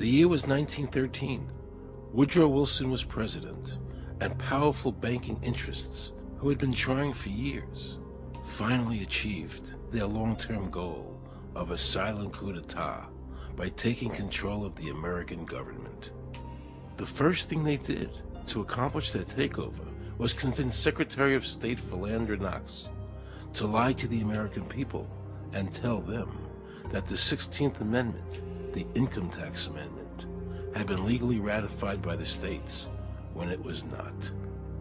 The year was 1913. Woodrow Wilson was president, and powerful banking interests, who had been trying for years, finally achieved their long-term goal of a silent coup d'etat by taking control of the American government. The first thing they did to accomplish their takeover was convince Secretary of State Philander Knox to lie to the American people and tell them that the 16th Amendment, the Income Tax Amendment, had been legally ratified by the states when it was not.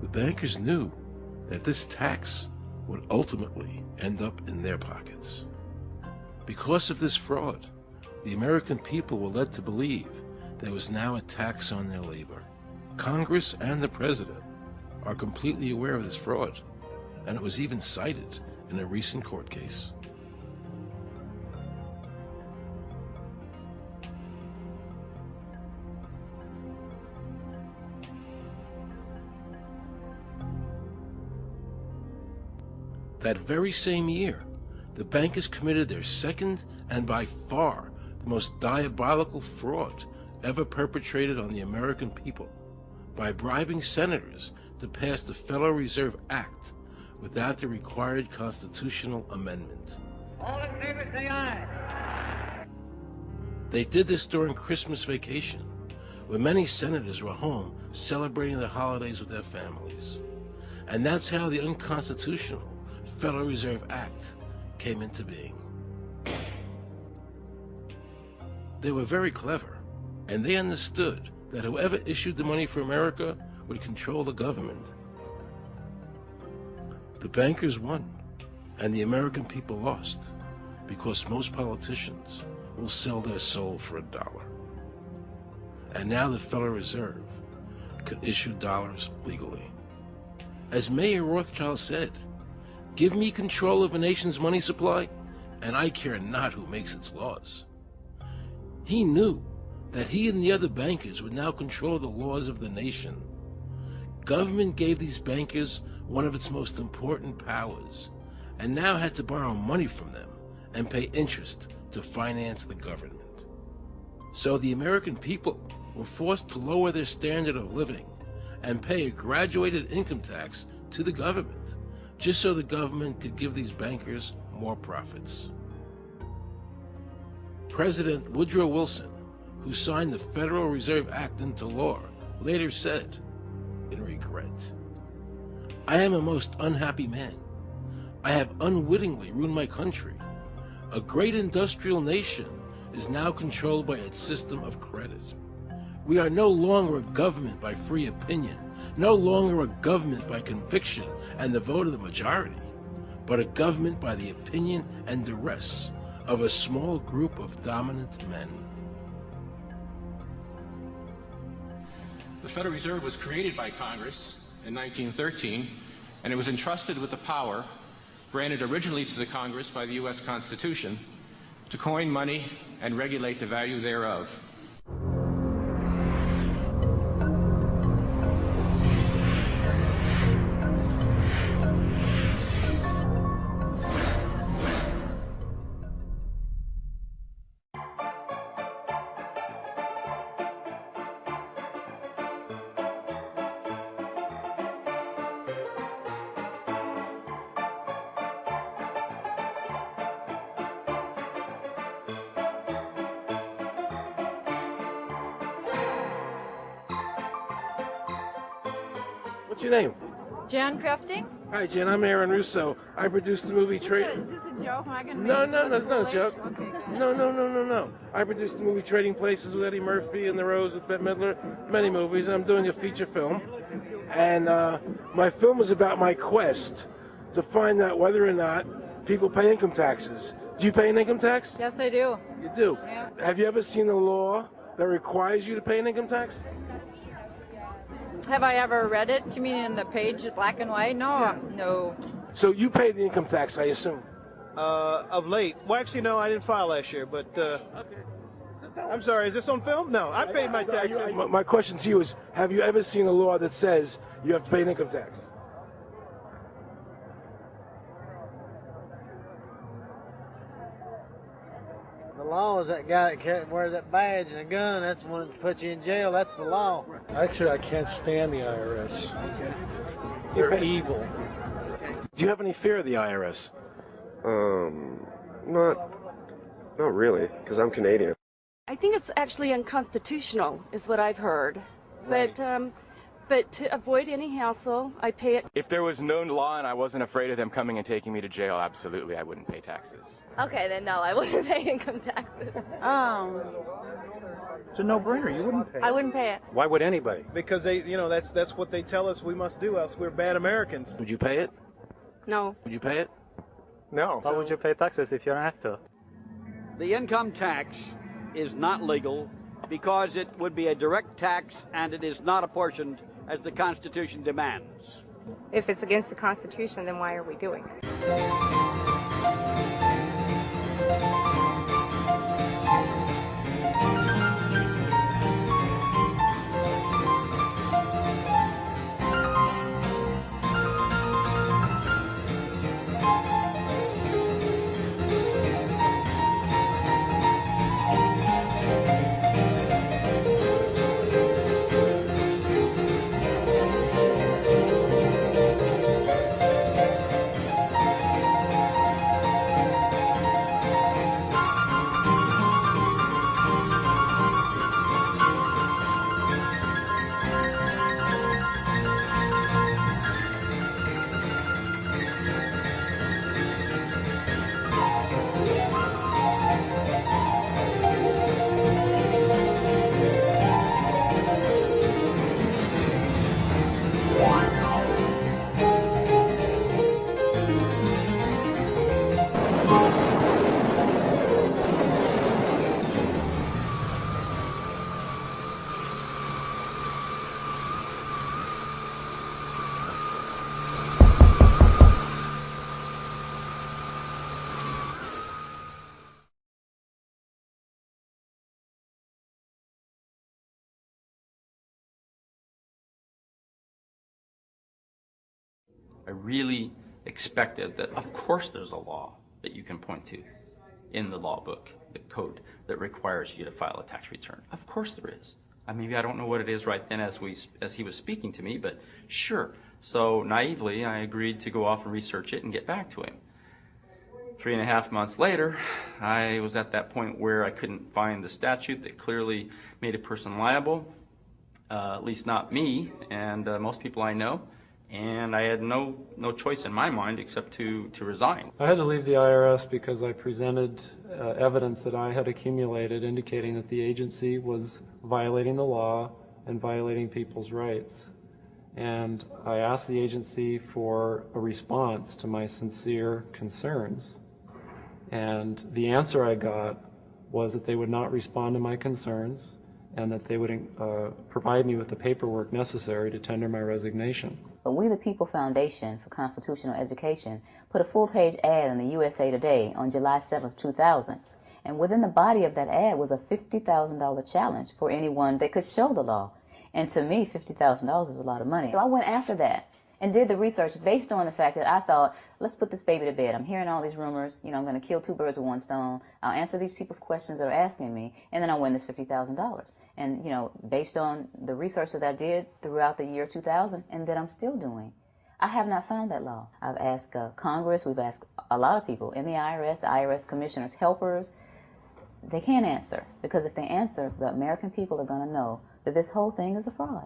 The bankers knew that this tax would ultimately end up in their pockets. Because of this fraud, the American people were led to believe there was now a tax on their labor. Congress and the President are completely aware of this fraud, and it was even cited in a recent court case. That very same year, the bankers committed their second and by far the most diabolical fraud ever perpetrated on the American people by bribing senators to pass the Federal Reserve Act without the required constitutional amendment. All in favor, say aye. They did this during Christmas vacation, when many senators were home celebrating the holidays with their families. And that's how the unconstitutional Federal Reserve Act came into being. They were very clever, and they understood that whoever issued the money for America would control the government. The bankers won, and the American people lost, because most politicians will sell their soul for $1. And now the Federal Reserve could issue dollars legally. As Mayor Rothschild said, "Give me control of a nation's money supply, and I care not who makes its laws." He knew that he and the other bankers would now control the laws of the nation. Government gave these bankers one of its most important powers, and now had to borrow money from them and pay interest to finance the government. So the American people were forced to lower their standard of living and pay a graduated income tax to the government, just so the government could give these bankers more profits. President Woodrow Wilson, who signed the Federal Reserve Act into law, later said, in regret, "I am a most unhappy man. I have unwittingly ruined my country. A great industrial nation is now controlled by its system of credit. We are no longer a government by free opinion, no longer a government by conviction and the vote of the majority, but a government by the opinion and duress of a small group of dominant men." The Federal Reserve was created by Congress in 1913, and it was entrusted with the power granted originally to the Congress by the U.S. Constitution to coin money and regulate the value thereof. What's your name? Jan Crafting? Hi, Jen. I'm Aaron Russo. I produced the movie Is this a joke? Am I gonna No, make no, it no, it's not a foolish? joke. Okay, good. No. I produced the movie Trading Places with Eddie Murphy and The Rose with Bette Midler, many movies. I'm doing a feature film. And my film is about my quest to find out whether or not people pay income taxes. Do you pay an income tax? Yes, I do. You do? Yeah. Have you ever seen a law that requires you to pay an income tax? Have I ever read it? You mean in the page, black and white? No, Yeah. no. So you pay the income tax, I assume? Of late. Well, actually, no, I didn't file last year, but I'm sorry, is this on film? No, I paid my tax. My question to you is, have you ever seen a law that says you have to pay an income tax? The law is that guy that wears that badge and a gun. That's the one that puts you in jail. That's the law. Actually, I can't stand the IRS. They're evil. Do you have any fear of the IRS? Not really, because I'm Canadian. I think it's actually unconstitutional, is what I've heard. Right. But to avoid any hassle, I pay it. If there was no law and I wasn't afraid of them coming and taking me to jail, absolutely, I wouldn't pay taxes. Okay, then no, I wouldn't pay income taxes. It's a no-brainer. You wouldn't pay it. I wouldn't pay it. Why would anybody? Because that's what they tell us we must do, else we're bad Americans. Would you pay it? No. Would you pay it? No. Why would you pay taxes if you don't have to? The income tax is not legal because it would be a direct tax and it is not apportioned as the Constitution demands. If it's against the Constitution, then why are we doing it? I really expected that, of course, there's a law that you can point to in the law book, the code, that requires you to file a tax return. Of course there is. Maybe I don't know what it is right then as he was speaking to me, but sure. So naively, I agreed to go off and research it and get back to him. 3.5 months later, I was at that point where I couldn't find the statute that clearly made a person liable, at least not me and most people I know. And I had no choice in my mind except to resign. I had to leave the IRS because I presented evidence that I had accumulated indicating that the agency was violating the law and violating people's rights. And I asked the agency for a response to my sincere concerns. And the answer I got was that they would not respond to my concerns and that they would provide me with the paperwork necessary to tender my resignation. But We the People Foundation for Constitutional Education put a full-page ad in the USA Today on July 7th, 2000. And within the body of that ad was a $50,000 challenge for anyone that could show the law. And to me, $50,000 is a lot of money. So I went after that and did the research based on the fact that I thought, let's put this baby to bed. I'm hearing all these rumors. I'm going to kill 2 birds with 1 stone. I'll answer these people's questions that are asking me, and then I'll win this $50,000. And, based on the research that I did throughout the year 2000 and that I'm still doing, I have not found that law. I've asked Congress, we've asked a lot of people in the IRS commissioners, helpers. They can't answer, because if they answer, the American people are going to know that this whole thing is a fraud.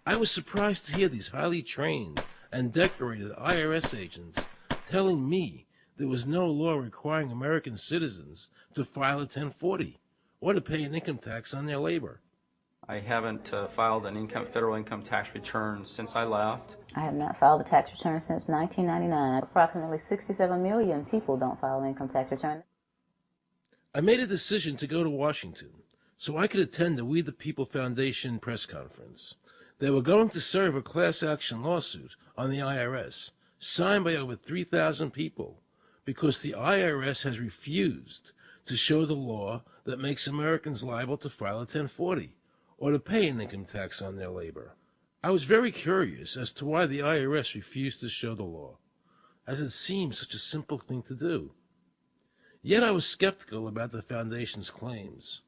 I was surprised to hear these highly trained and decorated IRS agents telling me there was no law requiring American citizens to file a 1040 or to pay an income tax on their labor. I haven't filed an federal income tax return since I left. I have not filed a tax return since 1999. Approximately 67 million people don't file an income tax return. I made a decision to go to Washington so I could attend the We the People Foundation press conference. They were going to serve a class action lawsuit on the IRS, signed by over 3,000 people, because the IRS has refused to show the law that makes Americans liable to file a 1040 or to pay an income tax on their labor. I was very curious as to why the IRS refused to show the law, as it seems such a simple thing to do. Yet I was skeptical about the Foundation's claims.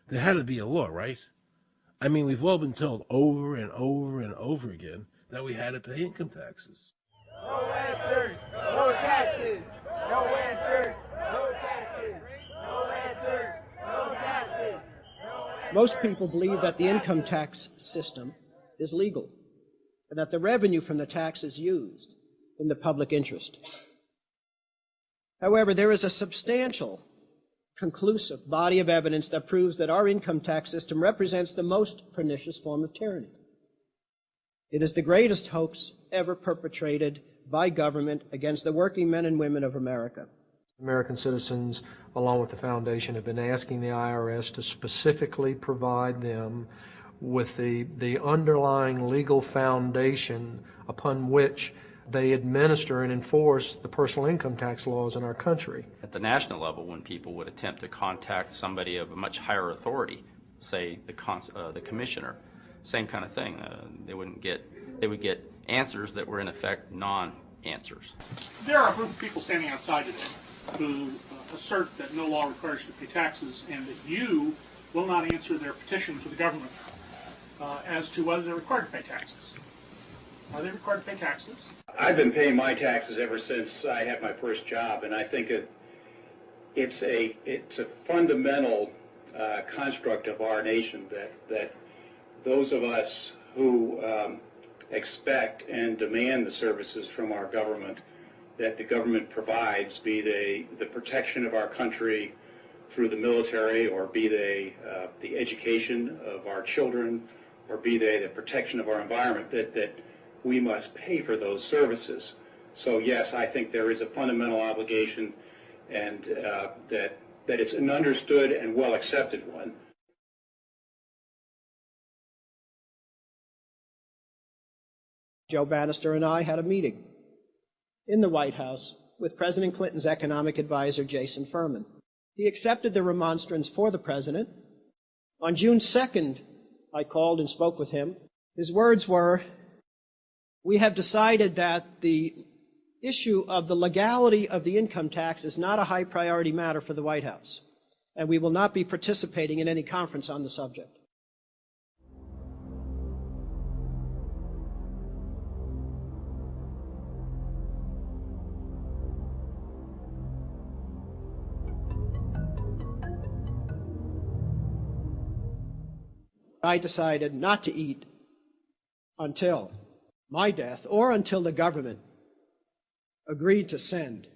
There had to be a law, right? I mean, we've all been told over and over and over again that we had to pay income taxes. No answers, no taxes. No answers, no taxes. No answers, no taxes. Most people believe that the income tax system is legal and that the revenue from the tax is used in the public interest. However, there is a substantial, conclusive body of evidence that proves that our income tax system represents the most pernicious form of tyranny. It is the greatest hoax ever perpetrated by government against the working men and women of America. American citizens, along with the Foundation, have been asking the IRS to specifically provide them with the underlying legal foundation upon which they administer and enforce the personal income tax laws in our country. At the national level, when people would attempt to contact somebody of a much higher authority, say the commissioner, same kind of thing. They would get answers that were in effect non-answers. There are a group of people standing outside today who assert that no law requires you to pay taxes and that you will not answer their petition to the government as to whether they're required to pay taxes. Are they required to pay taxes? I've been paying my taxes ever since I had my first job, and I think it's a fundamental construct of our nation that those of us who expect and demand the services from our government that the government provides, be they the protection of our country through the military, or be they the education of our children, or be they the protection of our environment, that we must pay for those services. So yes, I think there is a fundamental obligation, and that it's an understood and well accepted one. Joe Bannister and I had a meeting in the White House with President Clinton's economic advisor, Jason Furman. He accepted the remonstrance for the president. On June 2nd, I called and spoke with him. His words were, "We have decided that the issue of the legality of the income tax is not a high priority matter for the White House, and we will not be participating in any conference on the subject." I decided not to eat until my death, or until the government agreed to send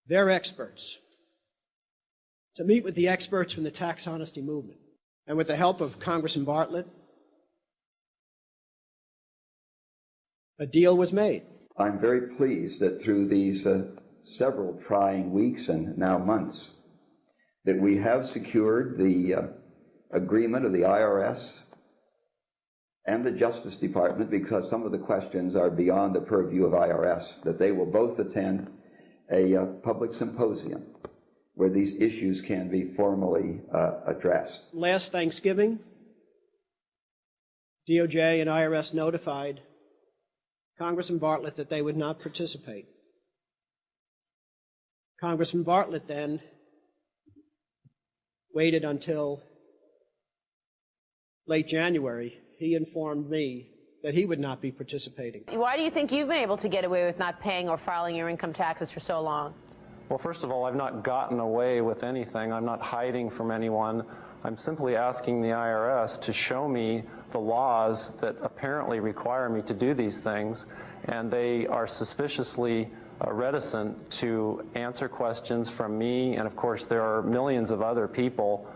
their experts to meet with the experts from the tax honesty movement. And with the help of Congressman Bartlett, a deal was made. I'm very pleased that through these several trying weeks and now months, that we have secured the agreement of the IRS and the Justice Department, because some of the questions are beyond the purview of IRS, that they will both attend a public symposium where these issues can be formally addressed. Last Thanksgiving, DOJ and IRS notified Congressman Bartlett that they would not participate. Congressman Bartlett then waited until late January. He informed me that he would not be participating. Why do you think you've been able to get away with not paying or filing your income taxes for so long? Well, first of all, I've not gotten away with anything. I'm not hiding from anyone. I'm simply asking the IRS to show me the laws that apparently require me to do these things, and they are suspiciously reticent to answer questions from me, and of course there are millions of other people,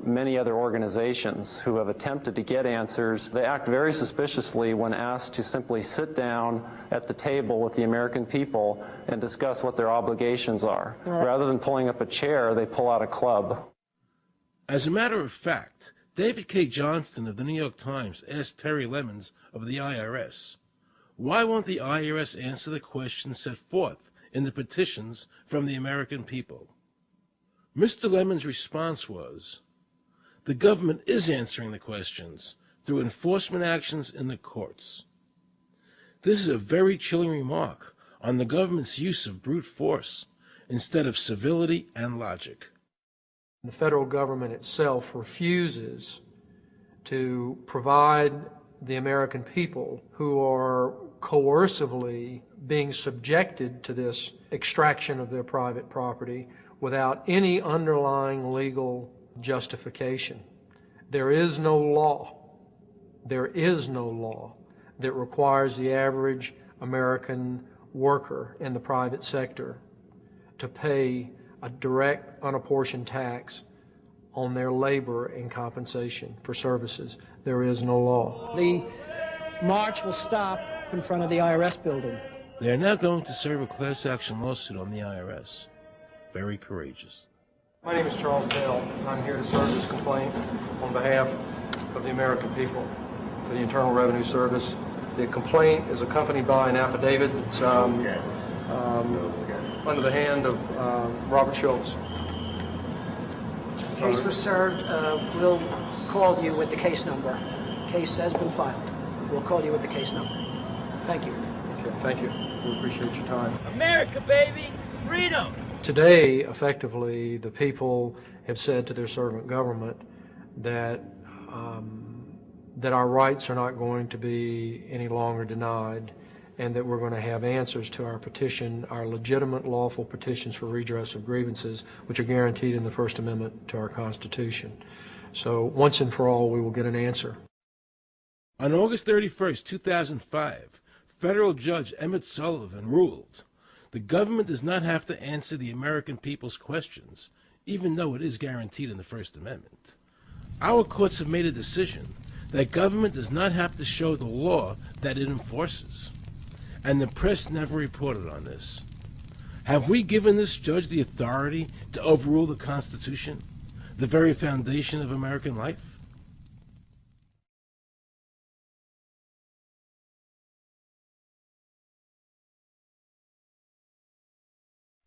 many other organizations who have attempted to get answers. They act very suspiciously when asked to simply sit down at the table with the American people and discuss what their obligations are. Rather than pulling up a chair, they pull out a club. As a matter of fact, David K. Johnston of the New York Times asked Terry Lemons of the IRS, "Why won't the IRS answer the questions set forth in the petitions from the American people?" Mr. Lemons' response was, "The government is answering the questions through enforcement actions in the courts." This is a very chilling remark on the government's use of brute force instead of civility and logic. The federal government itself refuses to provide the American people who are coercively being subjected to this extraction of their private property without any underlying legal justification. There is no law that requires the average American worker in the private sector to pay a direct, unapportioned tax on their labor and compensation for services. There is no law. The march will stop in front of the IRS building. They are now going to serve a class action lawsuit on the IRS. Very courageous. My name is Charles Bell, and I'm here to serve this complaint on behalf of the American people to the Internal Revenue Service. The complaint is accompanied by an affidavit that's under the hand of Robert Schultz. Case was served. We'll call you with the case number. Case has been filed. We'll call you with the case number. Thank you. Okay, thank you. We appreciate your time. America, baby! Freedom! Today, effectively, the people have said to their servant government that that our rights are not going to be any longer denied, and that we're going to have answers to our petition, our legitimate, lawful petitions for redress of grievances, which are guaranteed in the First Amendment to our Constitution. So once and for all, we will get an answer. On August 31st, 2005, federal judge Emmett Sullivan ruled, the government does not have to answer the American people's questions, even though it is guaranteed in the First Amendment. Our courts have made a decision that government does not have to show the law that it enforces. And the press never reported on this. Have we given this judge the authority to overrule the Constitution, the very foundation of American life?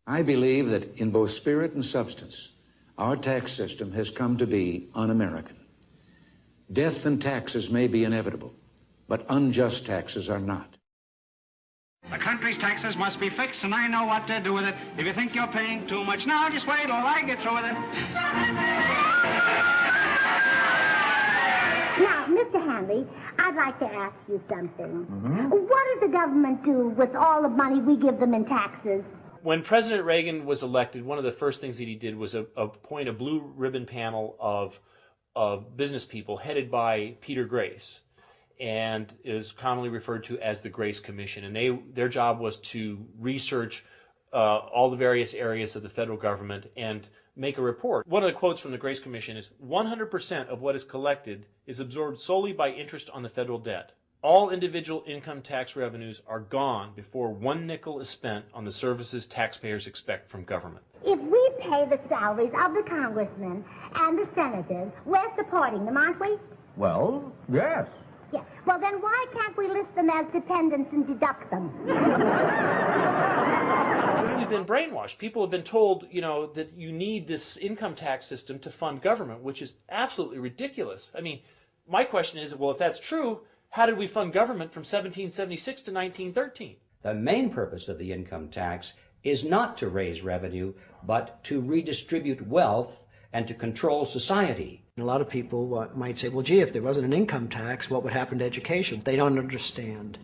I believe that in both spirit and substance, our tax system has come to be un-American. Death and taxes may be inevitable, but unjust taxes are not. The country's taxes must be fixed, and I know what to do with it. If you think you're paying too much now, just wait till I get through with it. Now, Mr. Hanley, I'd like to ask you something. What does the government do with all the money we give them in taxes? When President Reagan was elected, one of the first things that he did was appoint a blue ribbon panel of business people headed by Peter Grace, and is commonly referred to as the Grace Commission. And their job was to research all the various areas of the federal government and make a report. One of the quotes from the Grace Commission is, 100% of what is collected is absorbed solely by interest on the federal debt. All individual income tax revenues are gone before 1 nickel is spent on the services taxpayers expect from government. If we pay the salaries of the congressmen and the senators, we're supporting them, aren't we? Well, yes. Yeah. Well, then why can't we list them as dependents and deduct them? We've been brainwashed. People have been told, that you need this income tax system to fund government, which is absolutely ridiculous. I mean, my question is, well, if that's true, how did we fund government from 1776 to 1913? The main purpose of the income tax is not to raise revenue, but to redistribute wealth and to control society. A lot of people might say, well, gee, if there wasn't an income tax, what would happen to education? They don't understand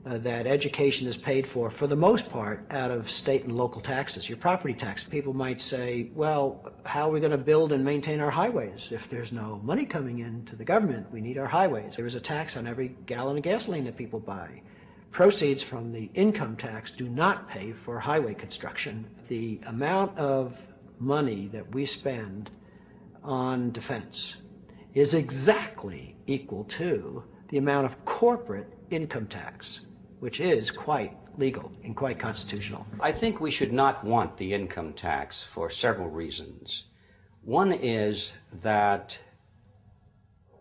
that education is paid for the most part, out of state and local taxes, your property tax. People might say, well, how are we going to build and maintain our highways if there's no money coming into the government? We need our highways. There is a tax on every gallon of gasoline that people buy. Proceeds from the income tax do not pay for highway construction. The amount of money that we spend on defense is exactly equal to the amount of corporate income tax, which is quite legal and quite constitutional. I think we should not want the income tax for several reasons. One is that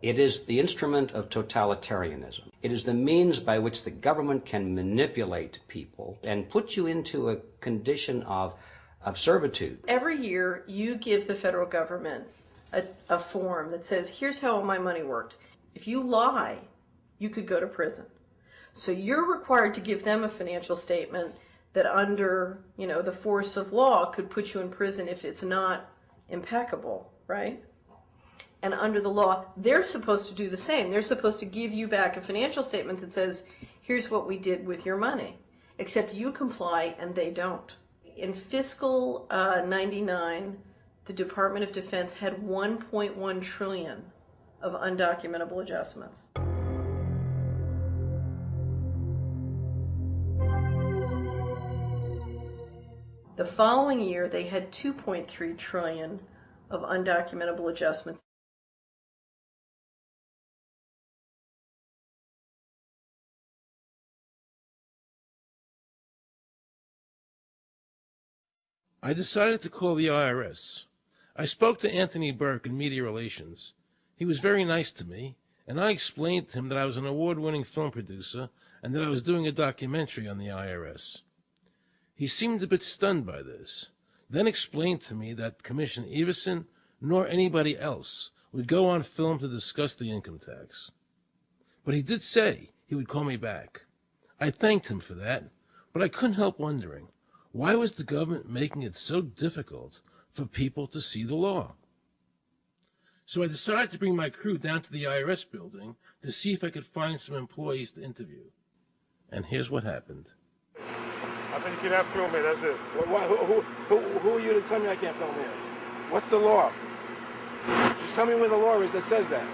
it is the instrument of totalitarianism. It is the means by which the government can manipulate people and put you into a condition of servitude. Every year you give the federal government a form that says, here's how all my money worked. If you lie, you could go to prison. So you're required to give them a financial statement that under, the force of law could put you in prison if it's not impeccable, right? And under the law, they're supposed to do the same. They're supposed to give you back a financial statement that says, here's what we did with your money, except you comply and they don't. In fiscal 99, the Department of Defense had 1.1 trillion of undocumentable adjustments. The following year, they had 2.3 trillion of undocumentable adjustments. I decided to call the IRS. I spoke to Anthony Burke in Media Relations. He was very nice to me, and I explained to him that I was an award-winning film producer and that I was doing a documentary on the IRS. He seemed a bit stunned by this, then explained to me that Commissioner Everson nor anybody else would go on film to discuss the income tax. But he did say he would call me back. I thanked him for that, but I couldn't help wondering, why was the government making it so difficult for people to see the law? So I decided to bring my crew down to the IRS building to see if I could find some employees to interview. And here's what happened. I said you cannot film here, that's it. Who are you to tell me I can't film here? What's the law? Just tell me where the law is that says that.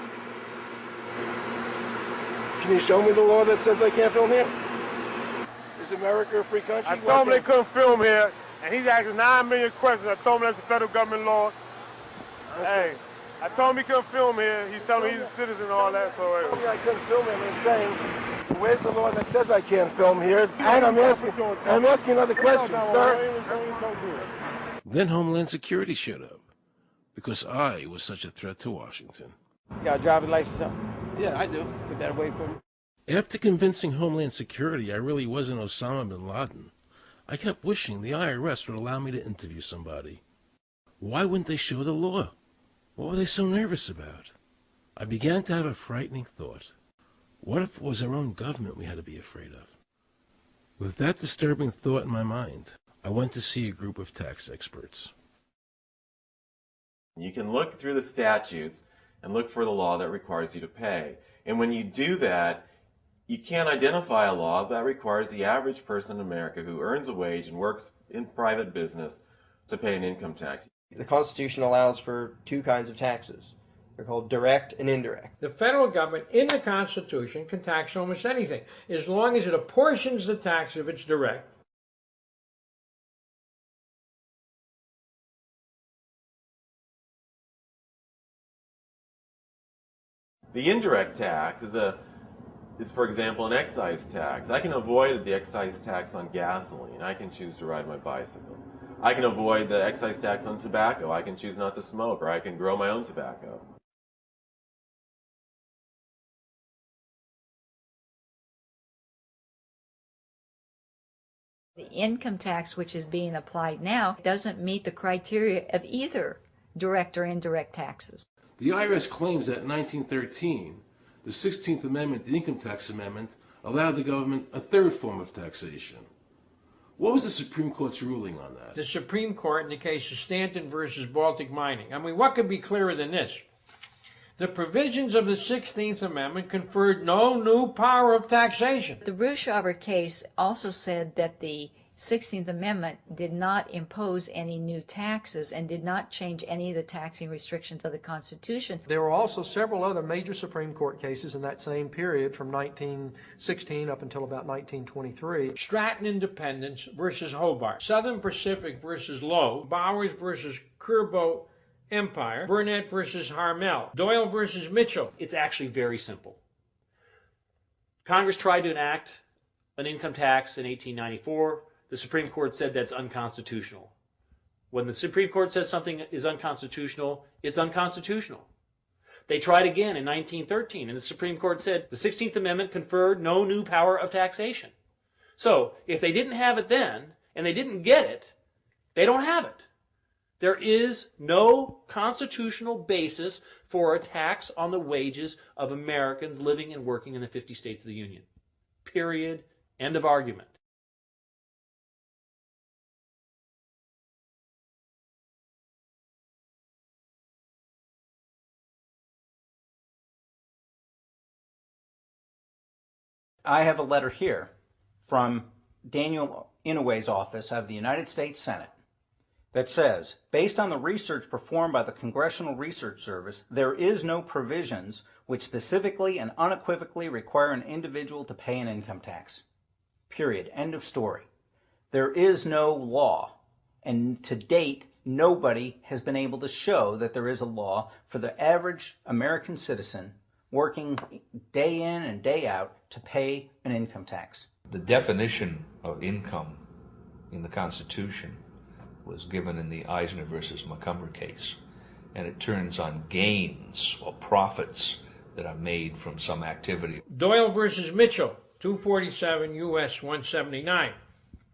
Can you show me the law that says I can't film here? Is America a free country? I told him they couldn't film here, and he's asking 9 million questions. I told him that's the federal government law. Hey, I told him he couldn't film here. He's telling me he's a citizen and all that. So I couldn't film him and saying, where's the law that says I can't film here? And I'm asking another question, sir. Then Homeland Security showed up, because I was such a threat to Washington. You got a driver's license up? Yeah, I do. Put that away for me. After convincing Homeland Security I really wasn't Osama bin Laden, I kept wishing the IRS would allow me to interview somebody. Why wouldn't they show the law? What were they so nervous about? I began to have a frightening thought. What if it was our own government we had to be afraid of? With that disturbing thought in my mind, I went to see a group of tax experts. You can look through the statutes and look for the law that requires you to pay. And when you do that, you can't identify a law that requires the average person in America who earns a wage and works in private business to pay an income tax. The Constitution allows for two kinds of taxes. They're called direct and indirect. The federal government in the Constitution can tax almost anything, as long as it apportions the tax if it's direct. The indirect tax is, for example, an excise tax. I can avoid the excise tax on gasoline. I can choose to ride my bicycle. I can avoid the excise tax on tobacco. I can choose not to smoke, or I can grow my own tobacco. The income tax which is being applied now doesn't meet the criteria of either direct or indirect taxes. The IRS claims that in 1913, the 16th Amendment, the Income Tax Amendment, allowed the government a third form of taxation. What was the Supreme Court's ruling on that? The Supreme Court in the case of Stanton versus Baltic Mining. I mean, what could be clearer than this? The provisions of the 16th Amendment conferred no new power of taxation. The Ruschauer case also said that the 16th Amendment did not impose any new taxes and did not change any of the taxing restrictions of the Constitution. There were also several other major Supreme Court cases in that same period from 1916 up until about 1923. Stratton Independence versus Hobart, Southern Pacific versus Lowe, Bowers versus Curbo Empire, Burnett versus Harmel, Doyle versus Mitchell. It's actually very simple. Congress tried to enact an income tax in 1894. The Supreme Court said that's unconstitutional. When the Supreme Court says something is unconstitutional, it's unconstitutional. They tried again in 1913, and the Supreme Court said the 16th Amendment conferred no new power of taxation. So, if they didn't have it then, and they didn't get it, they don't have it. There is no constitutional basis for a tax on the wages of Americans living and working in the 50 states of the Union. Period. End of argument. I have a letter here from Daniel Inouye's office of the United States Senate that says, based on the research performed by the Congressional Research Service, there is no provisions which specifically and unequivocally require an individual to pay an income tax. Period. End of story. There is no law, and to date, nobody has been able to show that there is a law for the average American citizen working day in and day out to pay an income tax. The definition of income in the Constitution was given in the Eisner versus Macomber case, and it turns on gains or profits that are made from some activity. Doyle versus Mitchell, 247 U.S. 179,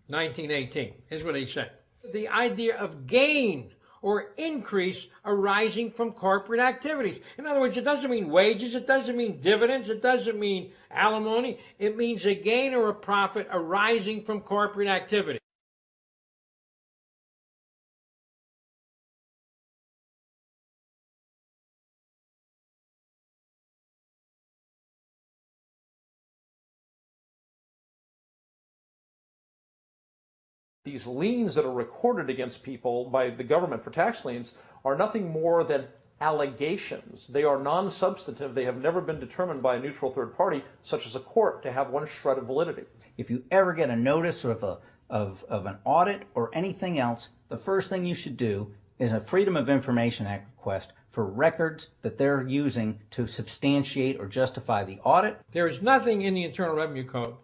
1918. Here's what he said. The idea of gain or increase arising from corporate activities. In other words, it doesn't mean wages, it doesn't mean dividends, it doesn't mean alimony. It means a gain or a profit arising from corporate activity. These liens that are recorded against people by the government for tax liens are nothing more than allegations. They are non-substantive. They have never been determined by a neutral third party, such as a court, to have one shred of validity. If you ever get a notice of an audit or anything else, the first thing you should do is a Freedom of Information Act request for records that they're using to substantiate or justify the audit. There is nothing in the Internal Revenue Code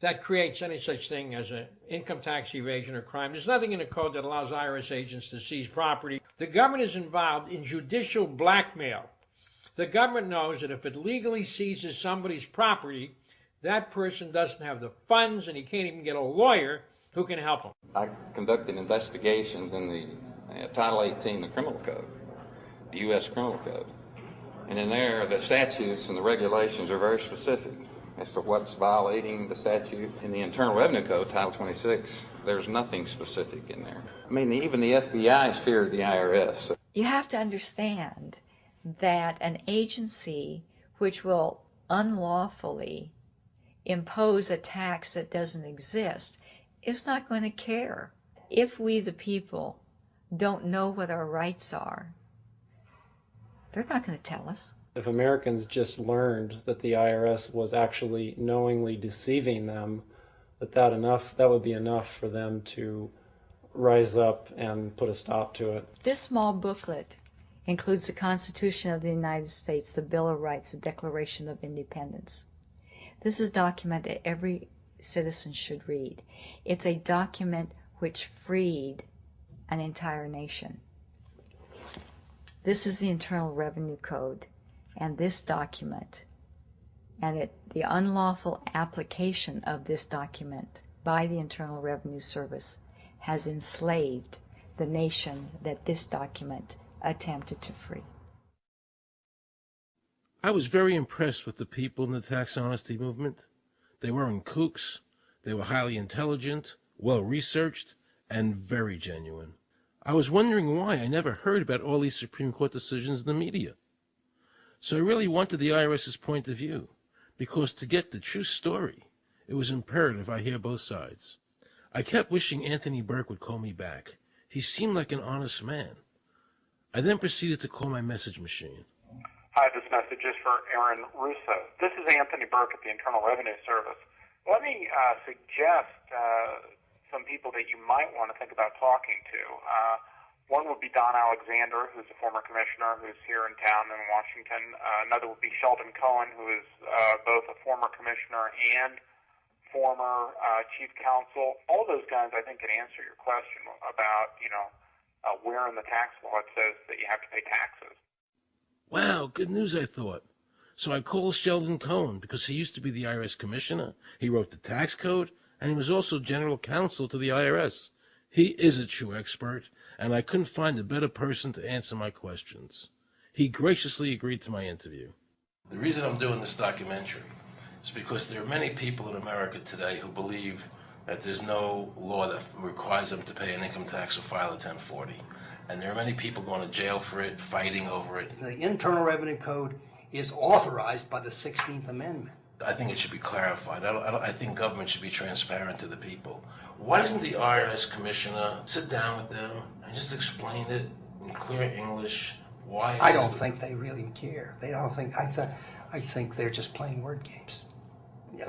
that creates any such thing as an income tax evasion or crime. There's nothing in the code that allows IRS agents to seize property. The government is involved in judicial blackmail. The government knows that if it legally seizes somebody's property, that person doesn't have the funds and he can't even get a lawyer who can help him. I conducted investigations in the Title 18, the Criminal Code, the U.S. Criminal Code. And in there, the statutes and the regulations are very specific as to what's violating the statute. In the Internal Revenue Code, Title 26, there's nothing specific in there. I mean, even the FBI feared the IRS. You have to understand that an agency which will unlawfully impose a tax that doesn't exist is not going to care. If we, the people, don't know what our rights are, they're not going to tell us. If Americans just learned that the IRS was actually knowingly deceiving them, that would be enough for them to rise up and put a stop to it. This small booklet includes the Constitution of the United States, the Bill of Rights, the Declaration of Independence. This is a document that every citizen should read. It's a document which freed an entire nation. This is the Internal Revenue Code. And this document, and the unlawful application of this document by the Internal Revenue Service has enslaved the nation that this document attempted to free. I was very impressed with the people in the tax honesty movement. They weren't kooks, they were highly intelligent, well-researched, and very genuine. I was wondering why I never heard about all these Supreme Court decisions in the media. So I really wanted the IRS's point of view, because to get the true story, it was imperative I hear both sides. I kept wishing Anthony Burke would call me back. He seemed like an honest man. I then proceeded to call my message machine. Hi, this message is for Aaron Russo. This is Anthony Burke at the Internal Revenue Service. Let me suggest some people that you might want to think about talking to. One would be Don Alexander, who's a former commissioner who's here in town in Washington. Another would be Sheldon Cohen, who is both a former commissioner and former chief counsel. All those guys, I think, can answer your question about, where in the tax law it says that you have to pay taxes. Wow, good news, I thought. So I called Sheldon Cohen because he used to be the IRS commissioner. He wrote the tax code, and he was also general counsel to the IRS. He is a true expert, and I couldn't find a better person to answer my questions. He graciously agreed to my interview. The reason I'm doing this documentary is because there are many people in America today who believe that there's no law that requires them to pay an income tax or file a 1040. And there are many people going to jail for it, fighting over it. The Internal Revenue Code is authorized by the 16th Amendment. I think it should be clarified. I think government should be transparent to the people. Why doesn't the IRS commissioner sit down with them and just explain it in clear English? Why? I don't think they really care. They don't think. I think they're just playing word games.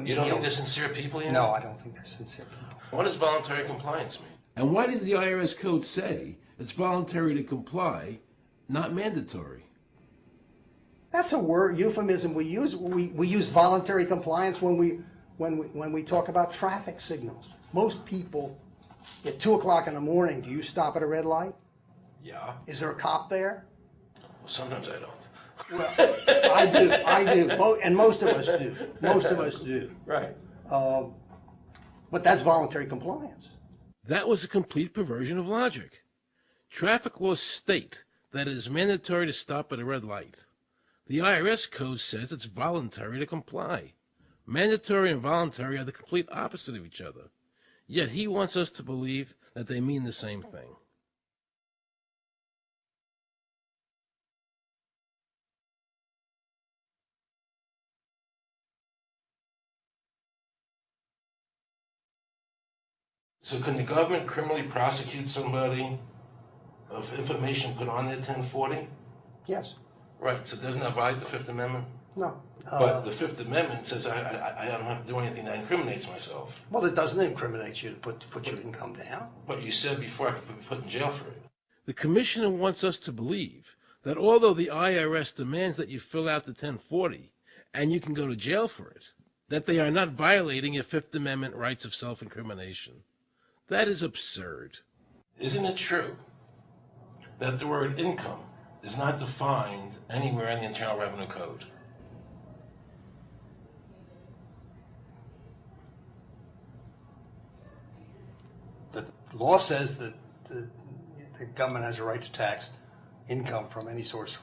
You don't think they're sincere people? You know? No, I don't think they're sincere people. What does voluntary compliance mean? And why does the IRS code say it's voluntary to comply, not mandatory? That's a word euphemism we use. We use voluntary compliance when we talk about traffic signals. Most people at 2 o'clock in the morning, do you stop at a red light? Yeah. Is there a cop there? Well, sometimes I don't. Well, I do, and most of us do. Most of us do. Right. But that's voluntary compliance. That was a complete perversion of logic. Traffic laws state that it is mandatory to stop at a red light. The IRS code says it's voluntary to comply. Mandatory and voluntary are the complete opposite of each other. Yet he wants us to believe that they mean the same thing. So can the government criminally prosecute somebody of information put on their 1040? Yes. Right, so doesn't that violate the Fifth Amendment? No. But the Fifth Amendment says I don't have to do anything that incriminates myself. Well, it doesn't incriminate you to put your income down. But you said before I could be put in jail for it. The commissioner wants us to believe that although the IRS demands that you fill out the 1040 and you can go to jail for it, that they are not violating your Fifth Amendment rights of self-incrimination. That is absurd. Isn't it true that the word income is not defined anywhere in the Internal Revenue Code? The law says that the government has a right to tax income from any source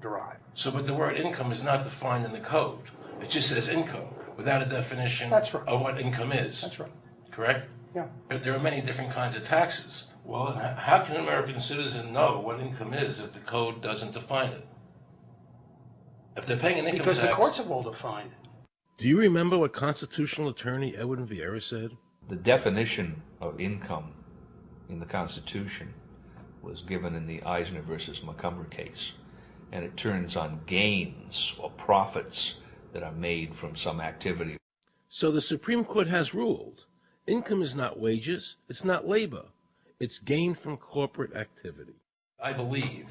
derived. So, but the word income is not defined in the code. It just says income without a definition of what income is. That's right. Correct? Yeah. But there are many different kinds of taxes. Well, how can an American citizen know what income is if the code doesn't define it? If they're paying an income tax... Because the courts have all defined it. Do you remember what constitutional attorney Edwin Vieira said? The definition of income in the Constitution was given in the Eisner versus Macomber case, and it turns on gains or profits that are made from some activity. So the Supreme Court has ruled income is not wages, it's not labor, it's gain from corporate activity. I believe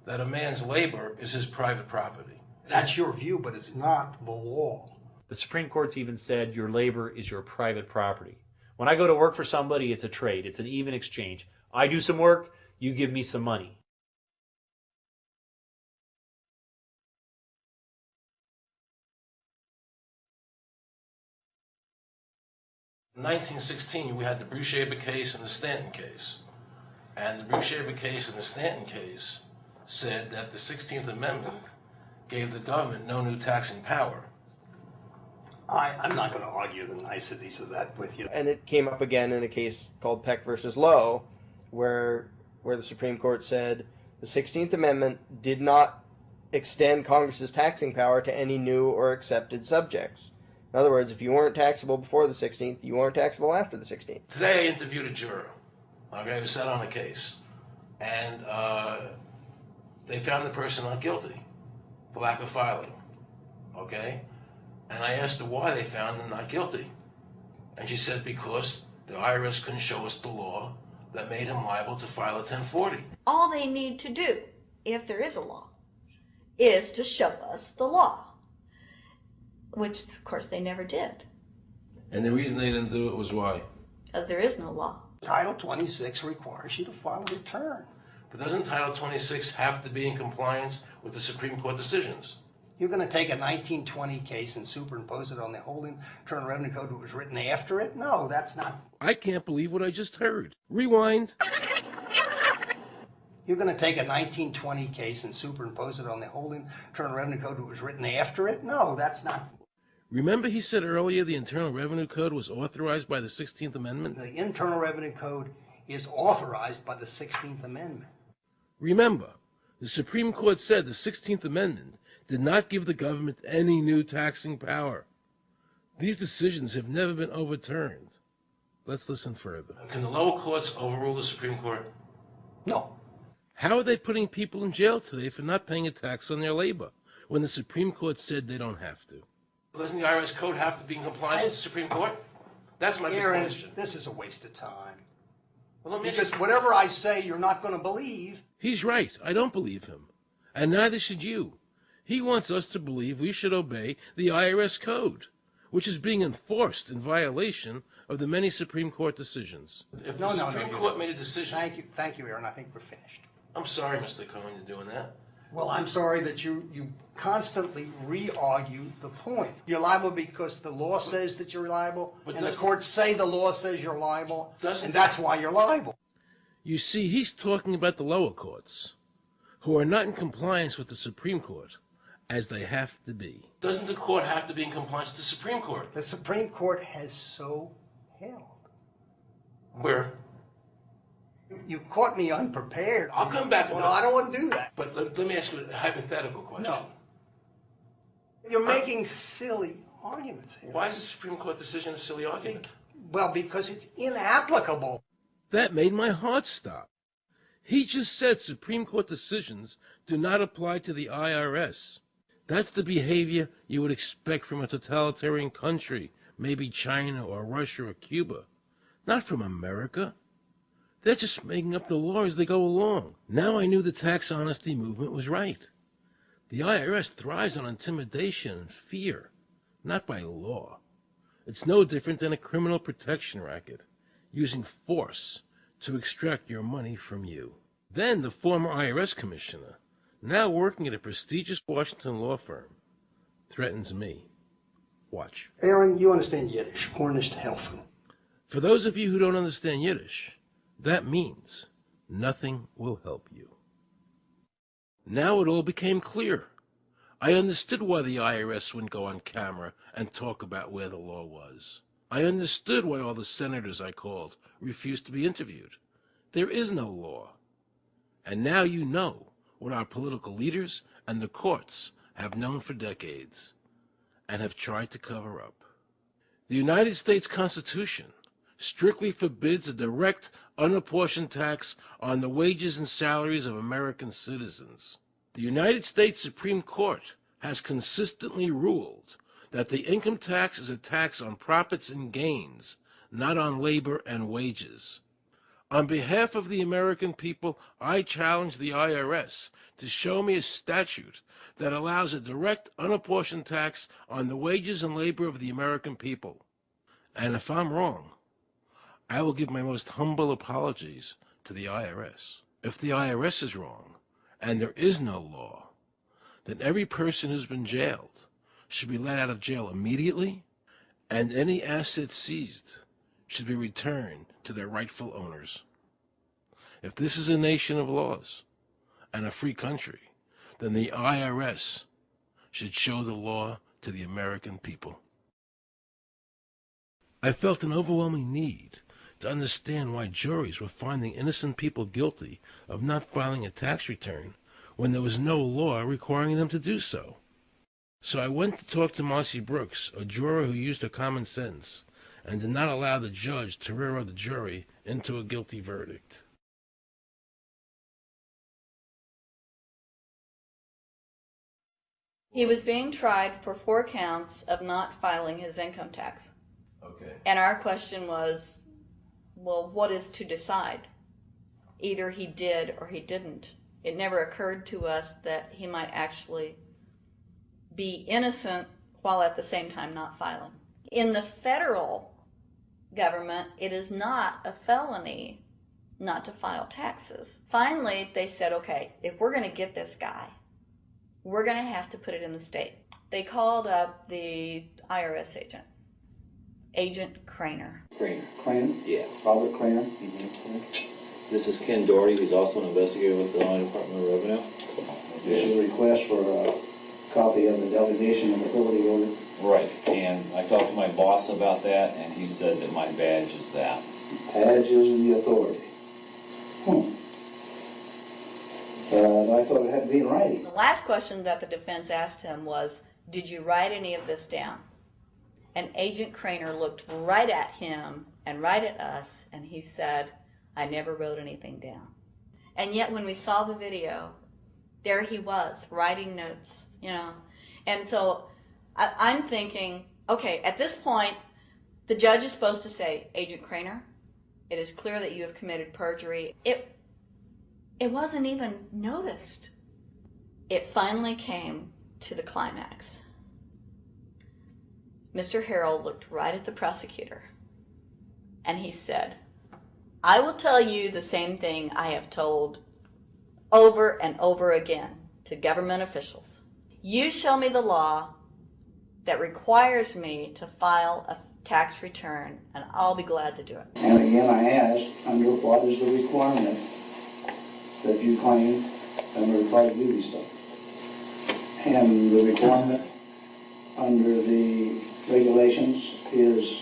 that a man's labor is his private property. That's your view, but it's not the law. The Supreme Court's even said your labor is your private property. When I go to work for somebody, it's a trade. It's an even exchange. I do some work, you give me some money. In 1916, we had the Bruce-Shaber case and the Stanton case. And the Bruce-Shaber case and the Stanton case said that the 16th Amendment gave the government no new taxing power. I'm not going to argue the niceties of that with you. And it came up again in a case called Peck versus Lowe, where the Supreme Court said the 16th Amendment did not extend Congress's taxing power to any new or accepted subjects. In other words, if you weren't taxable before the 16th, you weren't taxable after the 16th. Today I interviewed a juror, okay, who sat on a case, and they found the person not guilty for lack of filing, okay? And I asked her why they found him not guilty. And she said because the IRS couldn't show us the law that made him liable to file a 1040. All they need to do, if there is a law, is to show us the law, which of course they never did. And the reason they didn't do it was why? Because there is no law. Title 26 requires you to file a return. But doesn't Title 26 have to be in compliance with the Supreme Court decisions? You're going to take a 1920 case and superimpose it on the whole Internal Revenue Code that was written after it? No, that's not. I can't believe what I just heard. Rewind. You're going to take a 1920 case and superimpose it on the whole Internal Revenue Code that was written after it? No, that's not. Remember he said earlier the Internal Revenue Code was authorized by the 16th Amendment? The Internal Revenue Code is authorized by the 16th Amendment. Remember, the Supreme Court said the 16th Amendment did not give the government any new taxing power. These decisions have never been overturned. Let's listen further. Can the lower courts overrule the Supreme Court? No. How are they putting people in jail today for not paying a tax on their labor when the Supreme Court said they don't have to? Doesn't the IRS code have to be in compliance with the Supreme Court? That's my big Aaron, question. this is a waste of time. Well, Because whatever I say, you're not going to believe. He's right. I don't believe him. And neither should you. He wants us to believe we should obey the IRS code, which is being enforced in violation of the many Supreme Court decisions. If the Supreme Court made a decision... Thank you, Aaron. I think we're finished. I'm sorry, Mr. Cohen, you're doing that. Well, I'm sorry that you constantly re-argue the point. You're liable because the law says that you're liable, and the courts say the law says you're liable, and that's why you're liable. You see, he's talking about the lower courts, who are not in compliance with the Supreme Court, as they have to be. Doesn't the court have to be in compliance with the Supreme Court? The Supreme Court has so held. Where? You caught me unprepared. I'll come back. Well, I don't want to do that. But let me ask you a hypothetical question. No. You're making silly arguments here. Why is the Supreme Court decision a silly argument? Well, because it's inapplicable. That made my heart stop. He just said Supreme Court decisions do not apply to the IRS. That's the behavior you would expect from a totalitarian country, maybe China or Russia or Cuba. Not from America. They're just making up the law as they go along. Now I knew the tax honesty movement was right. The IRS thrives on intimidation and fear, not by law. It's no different than a criminal protection racket, using force to extract your money from you. Then the former IRS commissioner, now working at a prestigious Washington law firm, threatens me. Watch. Aaron, you understand Yiddish. Cornish helfen. For those of you who don't understand Yiddish, that means nothing will help you. Now it all became clear. I understood why the IRS wouldn't go on camera and talk about where the law was. I understood why all the senators I called refused to be interviewed. There is no law. And now you know what our political leaders and the courts have known for decades and have tried to cover up. The United States Constitution strictly forbids a direct, unapportioned tax on the wages and salaries of American citizens. The United States Supreme Court has consistently ruled that the income tax is a tax on profits and gains, not on labor and wages. On behalf of the American people, I challenge the IRS to show me a statute that allows a direct, unapportioned tax on the wages and labor of the American people. And if I'm wrong, I will give my most humble apologies to the IRS. If the IRS is wrong, and there is no law, then every person who's been jailed should be let out of jail immediately, and any assets seized should be returned to their rightful owners. If this is a nation of laws and a free country, then the IRS should show the law to the American people. I felt an overwhelming need to understand why juries were finding innocent people guilty of not filing a tax return when there was no law requiring them to do so. So I went to talk to Marcy Brooks, a juror who used her common sense and did not allow the judge to railroad the jury into a guilty verdict. He was being tried for 4 counts of not filing his income tax. Okay. And our question was, well, what is to decide? Either he did or he didn't. It never occurred to us that he might actually be innocent while at the same time not filing. In the federal government, it is not a felony not to file taxes. Finally, they said, okay, if we're going to get this guy, we're going to have to put it in the state. They called up the IRS agent, Agent Craner. Craner? Yeah. Robert Craner? Mm-hmm. This is Ken Doherty, who's also an investigator with the Illinois Department of Revenue. This is a request for a copy of the delegation of authority order. Right, and I talked to my boss about that, and he said that my badge is that. Badge is the authority. I thought it had to be in writing. The last question that the defense asked him was, did you write any of this down? And Agent Craner looked right at him and right at us, and he said, "I never wrote anything down." And yet when we saw the video, there he was, writing notes, you know. And so I'm thinking, okay, at this point, the judge is supposed to say, "Agent Craner, it is clear that you have committed perjury." It wasn't even noticed. It finally came to the climax. Mr. Harrell looked right at the prosecutor, and he said, "I will tell you the same thing I have told over and over again to government officials. You show me the law that requires me to file a tax return, and I'll be glad to do it." And again, I ask, under what is the requirement that you claim under the private duty stuff? And the requirement under the regulations is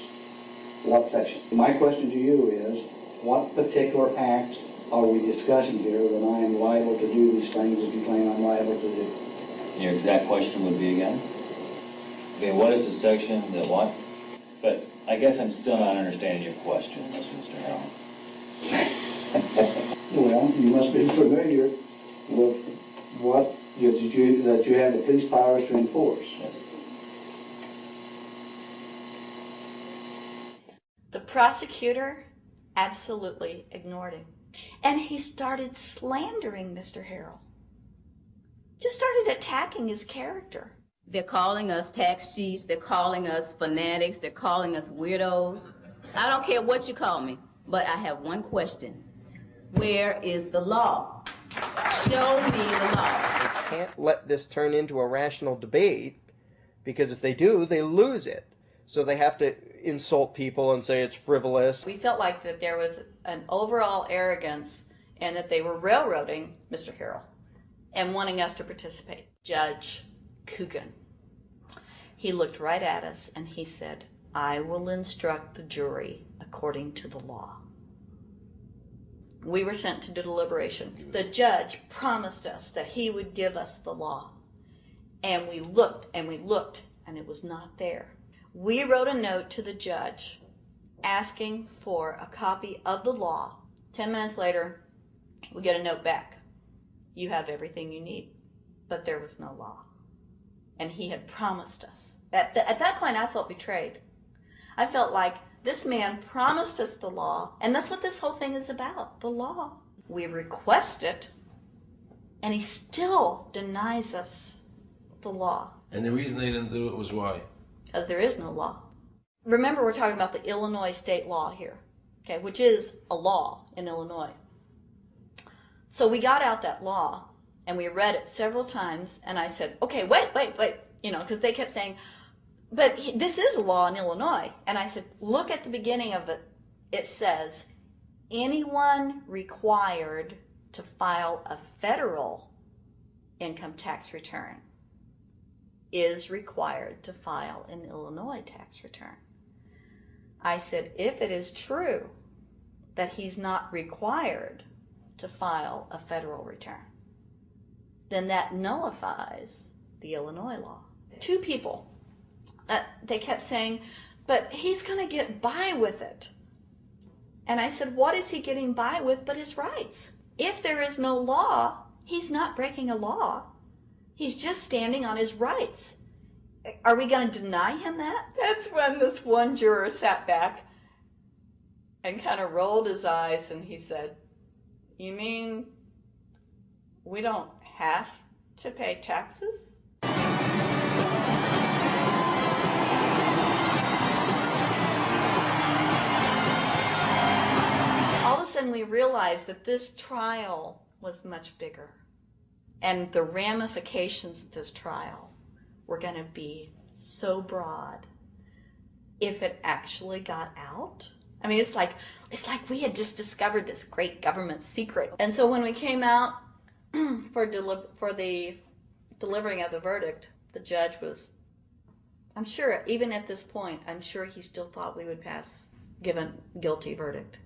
what section? My question to you is, what particular act are we discussing here that I am liable to do these things that you claim I'm liable to do? Your exact question would be again? Okay, what is the section that what? But I guess I'm still not understanding your question, Mr. Harrell. Well, you must be familiar with what that you have the police powers to enforce. Yes. The prosecutor absolutely ignored him. And he started slandering Mr. Harrell. Just started attacking his character. They're calling us tax cheats, they're calling us fanatics, they're calling us weirdos. I don't care what you call me, but I have one question. Where is the law? Show me the law. Can't let this turn into a rational debate, because if they do, they lose it. So they have to insult people and say it's frivolous. We felt like that there was an overall arrogance and that they were railroading Mr. Harrell and wanting us to participate. Judge Coogan, he looked right at us and he said, "I will instruct the jury according to the law." We were sent to deliberation. The judge promised us that he would give us the law. And we looked and we looked and it was not there. We wrote a note to the judge asking for a copy of the law. 10 minutes later, we get a note back. "You have everything you need." But there was no law. And he had promised us. At that point, I felt betrayed. I felt like this man promised us the law, and that's what this whole thing is about, the law. We request it, and he still denies us the law. And the reason they didn't do it was why? Because there is no law. Remember, we're talking about the Illinois state law here, okay, which is a law in Illinois. So we got out that law, and we read it several times, and I said, "Okay, wait, you know, because they kept saying, but this is a law in Illinois." And I said, "Look at the beginning of it. It says, anyone required to file a federal income tax return is required to file an Illinois tax return." I said, if it is true that he's not required to file a federal return, then that nullifies the Illinois law. Two people, they kept saying, "But he's going to get by with it." And I said, what is he getting by with but his rights? If there is no law, he's not breaking a law. He's just standing on his rights. Are we going to deny him that? That's when this one juror sat back and kind of rolled his eyes and he said, "You mean we don't have to pay taxes?" All of a sudden we realized that this trial was much bigger. And the ramifications of this trial were going to be so broad if it actually got out. I mean, it's like we had just discovered this great government secret. And so when we came out for the delivering of the verdict, the judge was, I'm sure, even at this point, I'm sure he still thought we would give a guilty verdict.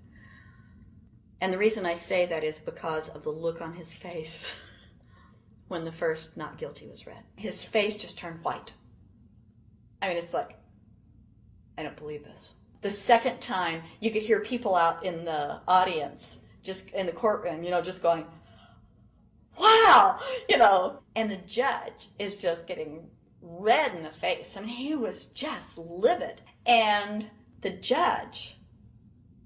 And the reason I say that is because of the look on his face when the first not guilty was read. His face just turned white. I mean, it's like, I don't believe this. The second time, you could hear people out in the audience, just in the courtroom, just going, wow, and the judge is just getting red in the face. I mean, he was just livid. And the judge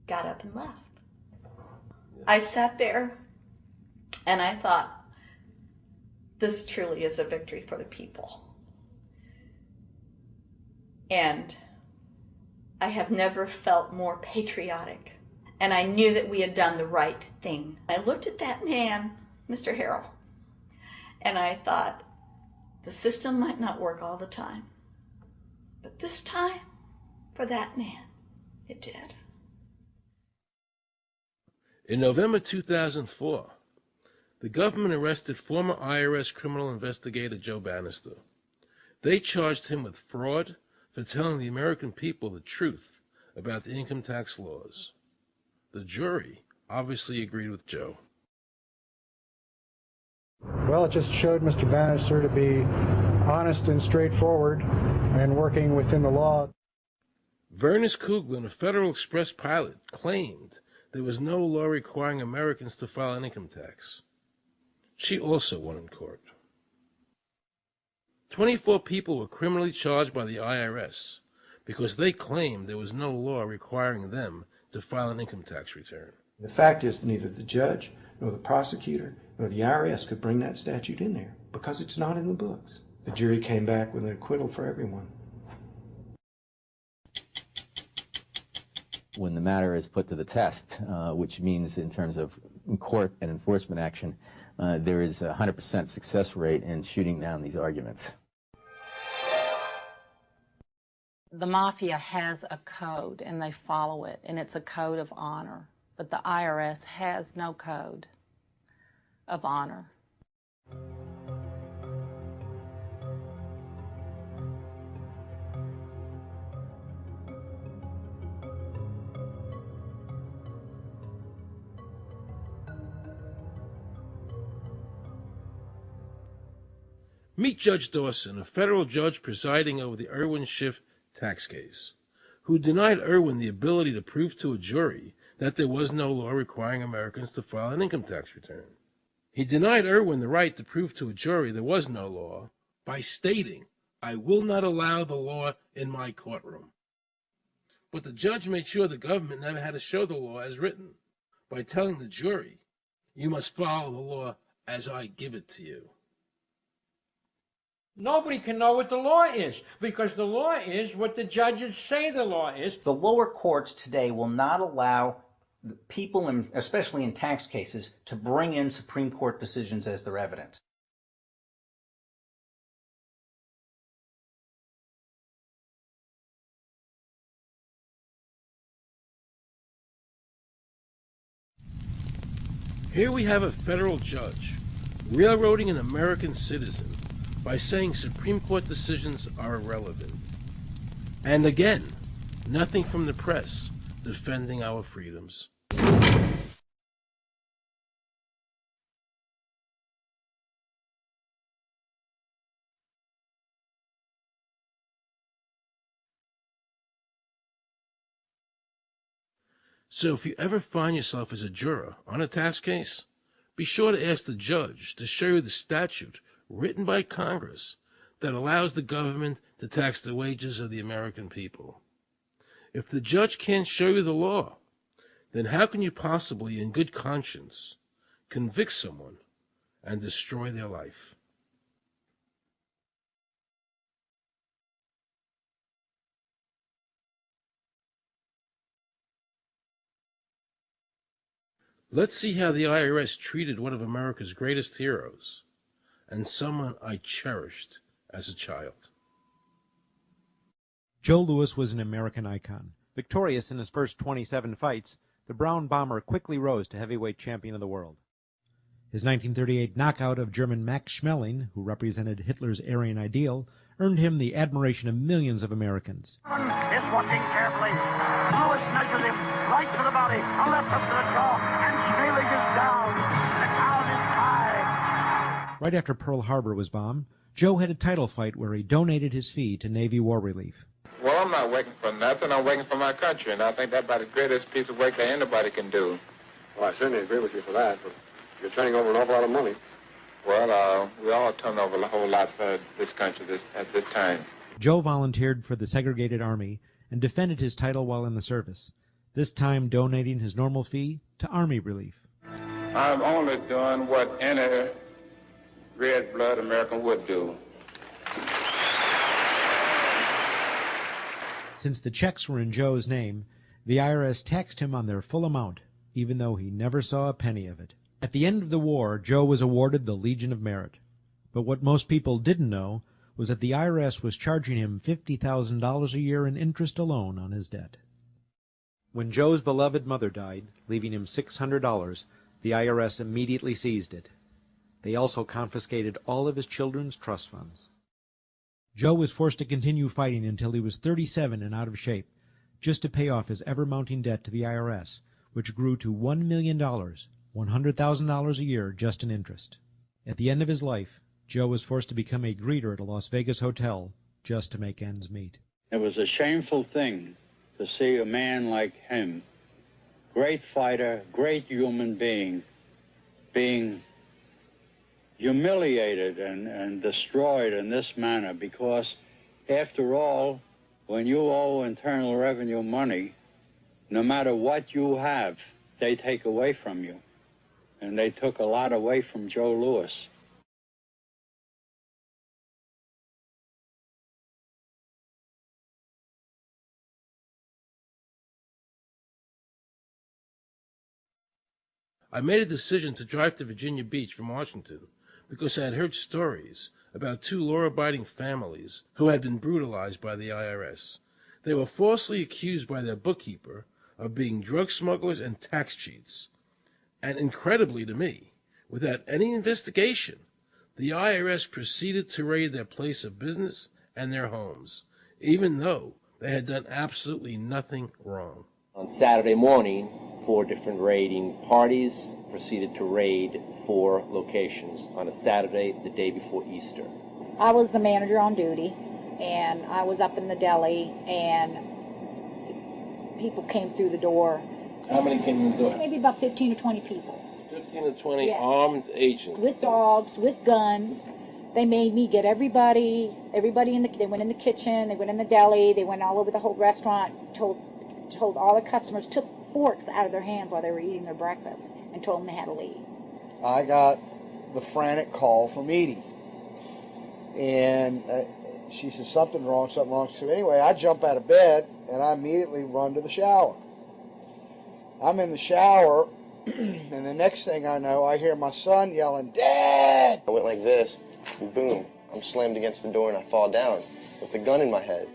got up and left. I sat there and I thought, this truly is a victory for the people. And I have never felt more patriotic. And I knew that we had done the right thing. I looked at that man, Mr. Harrell, and I thought, the system might not work all the time, but this time, for that man, it did. In November 2004, the government arrested former IRS criminal investigator Joe Bannister. They charged him with fraud for telling the American people the truth about the income tax laws. The jury obviously agreed with Joe. Well, it just showed Mr. Bannister to be honest and straightforward and working within the law. Vernice Kuglin, a Federal Express pilot, claimed there was no law requiring Americans to file an income tax. She also won in court. 24 people were criminally charged by the IRS because they claimed there was no law requiring them to file an income tax return. The fact is that neither the judge nor the prosecutor nor the IRS could bring that statute in there because it's not in the books. The jury came back with an acquittal for everyone. When the matter is put to the test, which means in terms of court and enforcement action, there is a 100% success rate in shooting down these arguments. The mafia has a code and they follow it, and it's a code of honor. But the IRS has no code of honor. Meet Judge Dawson, a federal judge presiding over the Irwin Schiff tax case, who denied Irwin the ability to prove to a jury that there was no law requiring Americans to file an income tax return. He denied Irwin the right to prove to a jury there was no law by stating, "I will not allow the law in my courtroom." But the judge made sure the government never had to show the law as written by telling the jury, "You must follow the law as I give it to you." Nobody can know what the law is, because the law is what the judges say the law is. The lower courts today will not allow people, especially in tax cases, to bring in Supreme Court decisions as their evidence. Here we have a federal judge railroading an American citizen by saying Supreme Court decisions are irrelevant. And again, nothing from the press defending our freedoms. So if you ever find yourself as a juror on a tax case, be sure to ask the judge to show you the statute written by Congress that allows the government to tax the wages of the American people. If the judge can't show you the law, then how can you possibly, in good conscience, convict someone and destroy their life? Let's see how the IRS treated one of America's greatest heroes, and someone I cherished as a child. Joe Louis was an American icon. Victorious in his first 27 fights, the Brown Bomber quickly rose to heavyweight champion of the world. His 1938 knockout of German Max Schmeling, who represented Hitler's Aryan ideal, earned him the admiration of millions of Americans. Is watching carefully. Louis measures him right to the body, a left up to the jaw, and Schmeling is down. The count is tied. Right after Pearl Harbor was bombed, Joe had a title fight where he donated his fee to Navy War Relief. Well, I'm not working for nothing. I'm working for my country, and I think that's about the greatest piece of work that anybody can do. Well, I certainly agree with you for that, but you're turning over an awful lot of money. Well, we all turn over a whole lot for this country at this time. Joe volunteered for the segregated army and defended his title while in the service, this time donating his normal fee to Army relief. I'm only doing what any red-blood American would do. Since the checks were in Joe's name, the IRS taxed him on their full amount, even though he never saw a penny of it. At the end of the war, Joe was awarded the Legion of Merit. But what most people didn't know was that the IRS was charging him $50,000 a year in interest alone on his debt. When Joe's beloved mother died, leaving him $600, the IRS immediately seized it. They also confiscated all of his children's trust funds. Joe was forced to continue fighting until he was 37 and out of shape, just to pay off his ever-mounting debt to the IRS, which grew to $1 million, $100,000 a year just in interest. At the end of his life, Joe was forced to become a greeter at a Las Vegas hotel just to make ends meet. It was a shameful thing to see a man like him, great fighter, great human being, being humiliated and destroyed in this manner, because after all, when you owe Internal Revenue money, no matter what you have, they take away from you. And they took a lot away from Joe Louis. I made a decision to drive to Virginia Beach from Washington because I had heard stories about two law-abiding families who had been brutalized by the IRS. They were falsely accused by their bookkeeper of being drug smugglers and tax cheats. And incredibly to me, without any investigation, the IRS proceeded to raid their place of business and their homes, even though they had done absolutely nothing wrong. On Saturday morning, 4 different raiding parties proceeded to raid 4 locations on a Saturday, the day before Easter. I was the manager on duty, and I was up in the deli, and people came through the door. How many came in the door? Maybe about 15 or 20 people. 15 to 20 armed agents. With dogs, with guns. They made me get everybody they went in the kitchen, they went in the deli, they went all over the whole restaurant, told all the customers, took forks out of their hands while they were eating their breakfast, and told them they had to leave. I got the frantic call from Edie, and she said, something wrong. So anyway, I jump out of bed, and I immediately run to the shower. I'm in the shower, and the next thing I know, I hear my son yelling, "Dad!" I went like this, and boom, I'm slammed against the door, and I fall down with the gun in my head.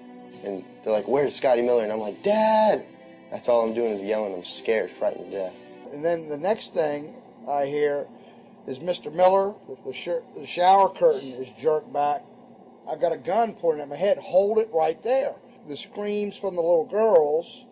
And they're like, "Where's Scotty Miller?" And I'm like, "Dad!" That's all I'm doing is yelling. I'm scared, frightened to death. And then the next thing I hear is Mr. Miller, the shower curtain is jerked back. I've got a gun pointed at my head. Hold it right there. The screams from the little girls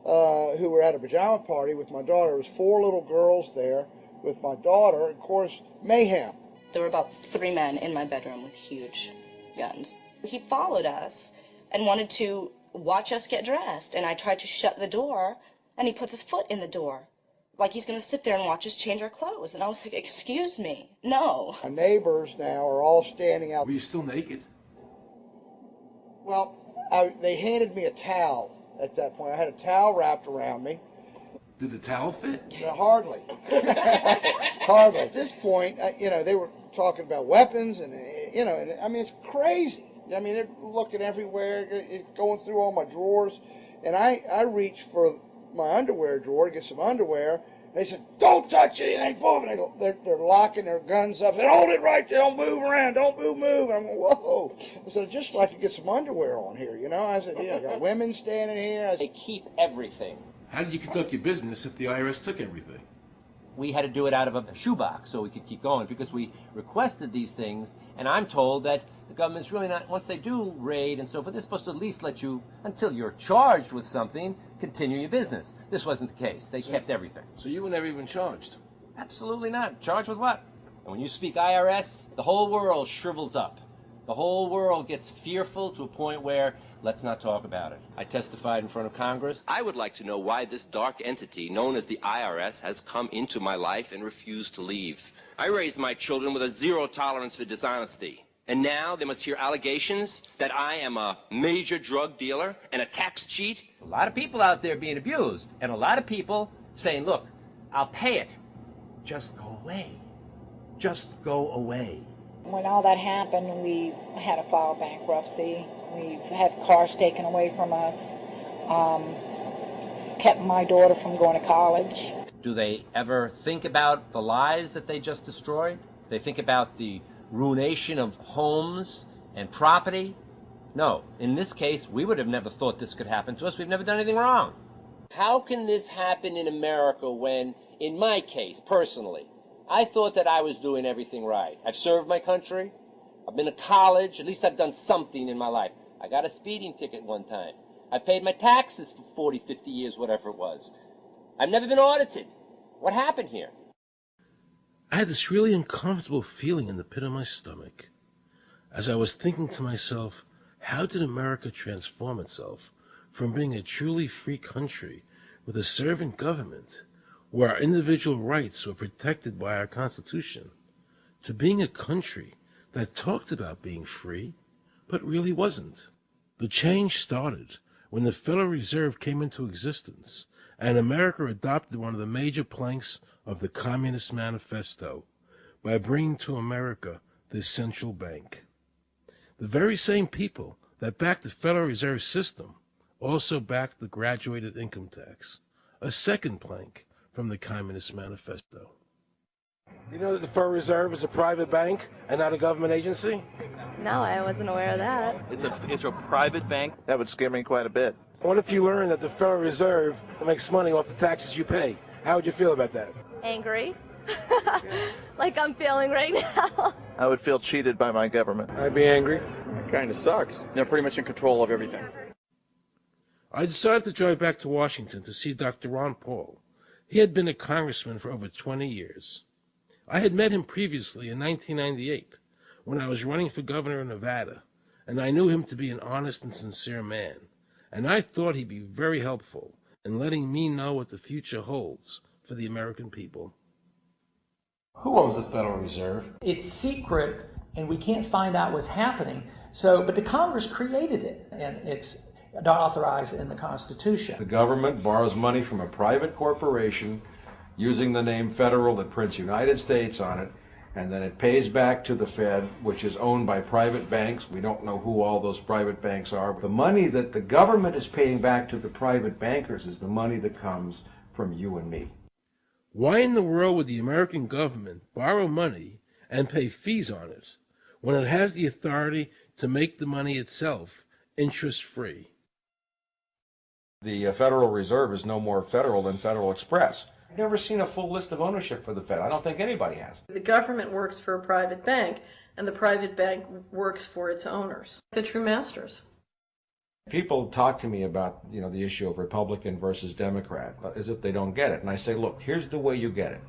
who were at a pajama party with my daughter. There was 4 little girls there with my daughter. Of course, mayhem. There were about 3 men in my bedroom with huge guns. He followed us and wanted to watch us get dressed, and I tried to shut the door, and he puts his foot in the door, like he's going to sit there and watch us change our clothes. And I was like, excuse me, no. My neighbors now are all standing out. Were you still naked? Well, they handed me a towel at that point. I had a towel wrapped around me. Did the towel fit? Hardly. Hardly. At this point, they were talking about weapons, and, I mean, it's crazy. I mean, they're looking everywhere, going through all my drawers. And I reached for my underwear drawer to get some underwear. And they said, "Don't touch anything." They're locking their guns up. They hold it right there. Don't move around. Don't move. I'm going, whoa. I said, "I'd just like to get some underwear on here, I said, I got women standing here. They keep everything. How did you conduct your business if the IRS took everything? We had to do it out of a shoebox so we could keep going because we requested these things, and I'm told that the government's really not, once they do raid and so forth, they're supposed to at least let you, until you're charged with something, continue your business. This wasn't the case. They kept everything. So you were never even charged? Absolutely not. Charged with what? And when you speak IRS, the whole world shrivels up. The whole world gets fearful to a point where let's not talk about it. I testified in front of Congress. I would like to know why this dark entity known as the IRS has come into my life and refused to leave. I raised my children with a zero tolerance for dishonesty. And now they must hear allegations that I am a major drug dealer and a tax cheat? A lot of people out there being abused, and a lot of people saying, look, I'll pay it. Just go away. Just go away. When all that happened, we had to file bankruptcy. We've had cars taken away from us, kept my daughter from going to college. Do they ever think about the lives that they just destroyed? They think about the ruination of homes and property? No. In this case, we would have never thought this could happen to us. We've never done anything wrong. How can this happen in America when, in my case, personally, I thought that I was doing everything right? I've served my country. I've been to college. At least I've done something in my life. I got a speeding ticket one time. I paid my taxes for 40, 50 years, whatever it was. I've never been audited. What happened here? I had this really uncomfortable feeling in the pit of my stomach as I was thinking to myself, how did America transform itself from being a truly free country with a servant government where our individual rights were protected by our Constitution to being a country that talked about being free but really wasn't? The change started when the Federal Reserve came into existence and America adopted one of the major planks of the Communist Manifesto by bringing to America this central bank. The very same people that backed the Federal Reserve System also backed the graduated income tax, a second plank from the Communist Manifesto. You know that the Federal Reserve is a private bank and not a government agency? No, I wasn't aware of that. It's a private bank? That would scare me quite a bit. What if you learn that the Federal Reserve makes money off the taxes you pay? How would you feel about that? Angry. Like I'm feeling right now. I would feel cheated by my government. I'd be angry. It kind of sucks. They're pretty much in control of everything. I decided to drive back to Washington to see Dr. Ron Paul. He had been a congressman for over 20 years. I had met him previously in 1998 when I was running for governor of Nevada, and I knew him to be an honest and sincere man, and I thought he'd be very helpful in letting me know what the future holds for the American people. Who owns the Federal Reserve? It's secret, and we can't find out what's happening. But the Congress created it, and it's not authorized in the Constitution. The government borrows money from a private corporation using the name Federal that prints United States on it, and then it pays back to the Fed, which is owned by private banks. We don't know who all those private banks are. The money that the government is paying back to the private bankers is the money that comes from you and me. Why in the world would the American government borrow money and pay fees on it when it has the authority to make the money itself interest-free? The Federal Reserve is no more federal than Federal Express. I've never seen a full list of ownership for the Fed. I don't think anybody has. The government works for a private bank, and the private bank works for its owners, the true masters. People talk to me about, the issue of Republican versus Democrat, as if they don't get it. And I say, look, here's the way you get it.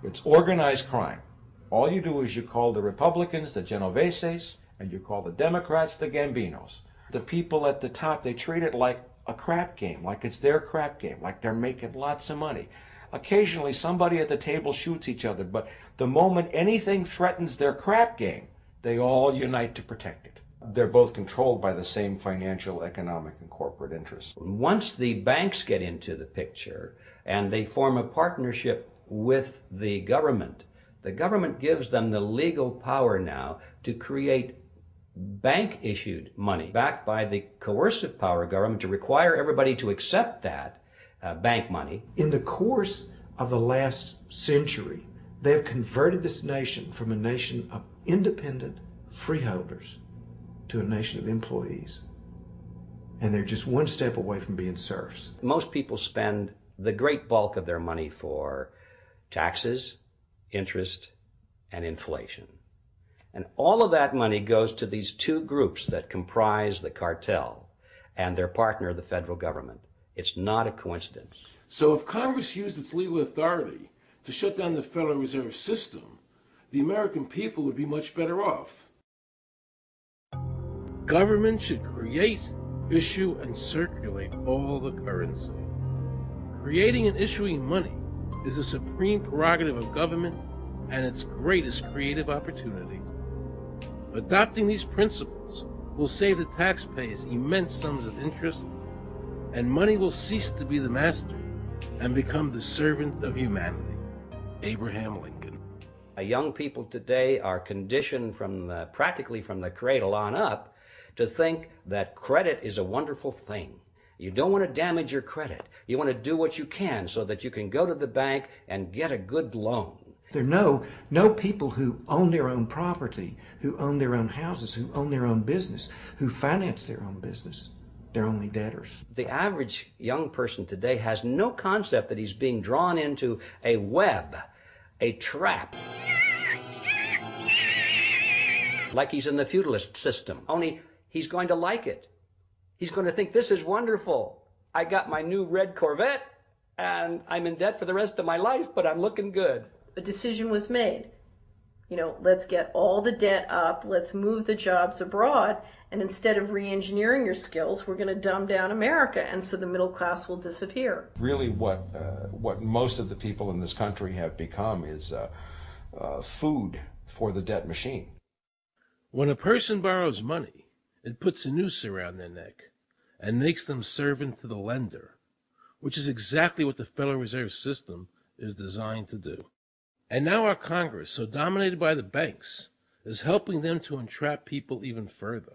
It's organized crime. All you do is you call the Republicans the Genoveses, and you call the Democrats the Gambinos. The people at the top, they treat it like a crap game, like it's their crap game, like they're making lots of money. Occasionally, somebody at the table shoots each other, but the moment anything threatens their crap game, they all unite to protect it. They're both controlled by the same financial, economic, and corporate interests. Once the banks get into the picture and they form a partnership with the government gives them the legal power now to create bank-issued money backed by the coercive power of government to require everybody to accept that bank money. In the course of the last century, they have converted this nation from a nation of independent freeholders to a nation of employees. And they're just one step away from being serfs. Most people spend the great bulk of their money for taxes, interest, and inflation. And all of that money goes to these two groups that comprise the cartel and their partner, the federal government. It's not a coincidence. So if Congress used its legal authority to shut down the Federal Reserve System, the American people would be much better off. Government should create, issue, and circulate all the currency. Creating and issuing money is the supreme prerogative of government and its greatest creative opportunity. Adopting these principles will save the taxpayers immense sums of interest, and money will cease to be the master and become the servant of humanity. Abraham Lincoln. Young people today are conditioned practically from the cradle on up to think that credit is a wonderful thing. You don't want to damage your credit. You want to do what you can so that you can go to the bank and get a good loan. There are no people who own their own property, who own their own houses, who own their own business, who finance their own business. They're only debtors. The average young person today has no concept that he's being drawn into a web, a trap. Like he's in the feudalist system, only he's going to like it. He's going to think, this is wonderful. I got my new red Corvette and I'm in debt for the rest of my life, but I'm looking good. A decision was made. Let's get all the debt up, let's move the jobs abroad, and instead of re-engineering your skills, we're going to dumb down America, and so the middle class will disappear. Really what most of the people in this country have become is food for the debt machine. When a person borrows money, it puts a noose around their neck and makes them servant to the lender, which is exactly what the Federal Reserve System is designed to do. And now our Congress, so dominated by the banks, is helping them to entrap people even further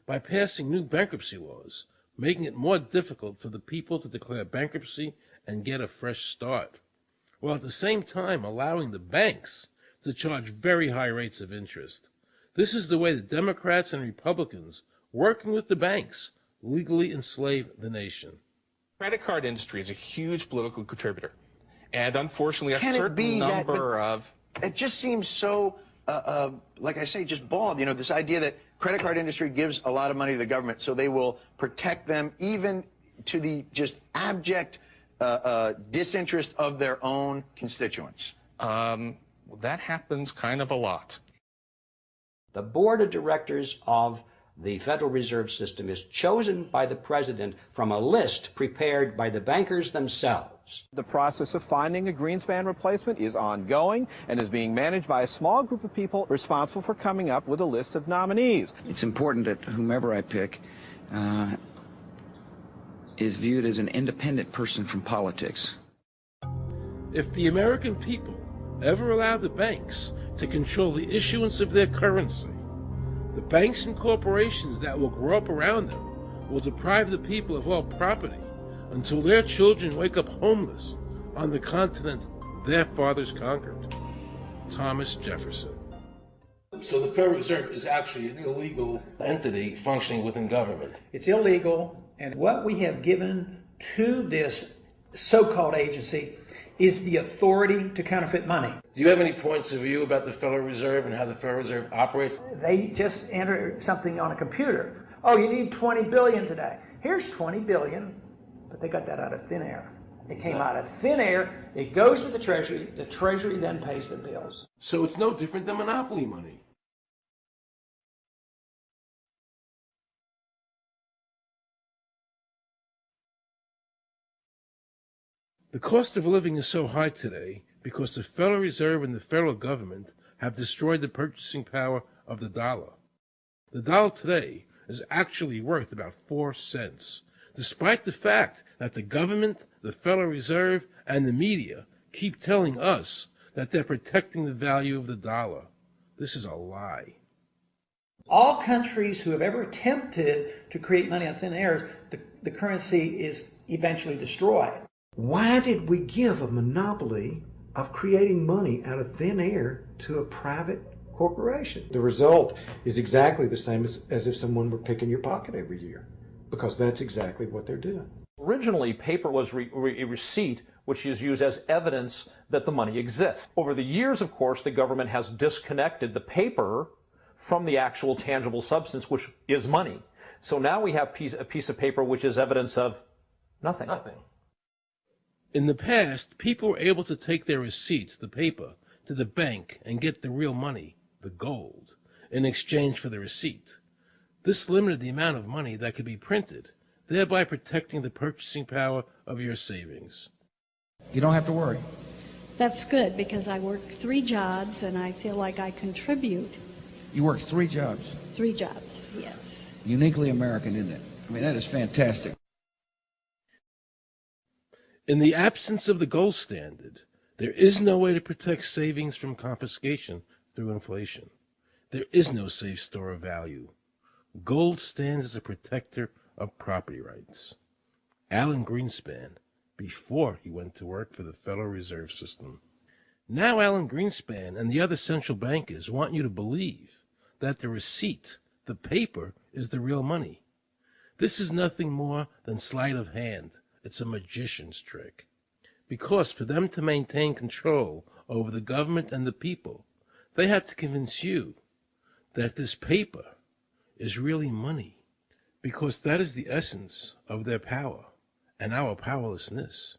by passing new bankruptcy laws, making it more difficult for the people to declare bankruptcy and get a fresh start, while at the same time allowing the banks to charge very high rates of interest. This is the way the Democrats and Republicans, working with the banks, legally enslave the nation. Credit card industry is a huge political contributor. And unfortunately, a Can it certain be number of... It just seems so, like I say, just bald. This idea that credit card industry gives a lot of money to the government, so they will protect them even to the just abject disinterest of their own constituents. That happens kind of a lot. The board of directors of the Federal Reserve System is chosen by the president from a list prepared by the bankers themselves. The process of finding a Greenspan replacement is ongoing and is being managed by a small group of people responsible for coming up with a list of nominees. It's important that whomever I pick is viewed as an independent person from politics. If the American people ever allow the banks to control the issuance of their currency, the banks and corporations that will grow up around them will deprive the people of all property until their children wake up homeless on the continent their fathers conquered. Thomas Jefferson. So the Federal Reserve is actually an illegal entity functioning within government. It's illegal, and what we have given to this so-called agency is the authority to counterfeit money. Do you have any points of view about the Federal Reserve and how the Federal Reserve operates? They just enter something on a computer. Oh, you need 20 billion today. Here's 20 billion, but they got that out of thin air. It came out of thin air, it goes to the Treasury then pays the bills. So it's no different than monopoly money. The cost of living is so high today because the Federal Reserve and the federal government have destroyed the purchasing power of the dollar. The dollar today is actually worth about 4 cents, despite the fact that the government, the Federal Reserve, and the media keep telling us that they're protecting the value of the dollar. This is a lie. All countries who have ever attempted to create money on thin air, the currency is eventually destroyed. Why did we give a monopoly of creating money out of thin air to a private corporation? The result is exactly the same as if someone were picking your pocket every year, because that's exactly what they're doing. Originally, paper was a receipt which is used as evidence that the money exists. Over the years, of course, the government has disconnected the paper from the actual tangible substance, which is money. So now we have a piece of paper which is evidence of nothing. In the past, people were able to take their receipts, the paper, to the bank and get the real money, the gold, in exchange for the receipt. This limited the amount of money that could be printed, thereby protecting the purchasing power of your savings. You don't have to worry. That's good because I work 3 jobs and I feel like I contribute. You work 3 jobs. 3 jobs, yes. Uniquely American, isn't it? I mean, that is fantastic. In the absence of the gold standard, there is no way to protect savings from confiscation through inflation. There is no safe store of value. Gold stands as a protector of property rights. Alan Greenspan, before he went to work for the Federal Reserve System. Now Alan Greenspan and the other central bankers want you to believe that the receipt, the paper, is the real money. This is nothing more than sleight of hand. It's a magician's trick. Because for them to maintain control over the government and the people, they have to convince you that this paper is really money. Because that is the essence of their power and our powerlessness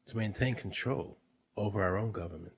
to maintain control over our own government.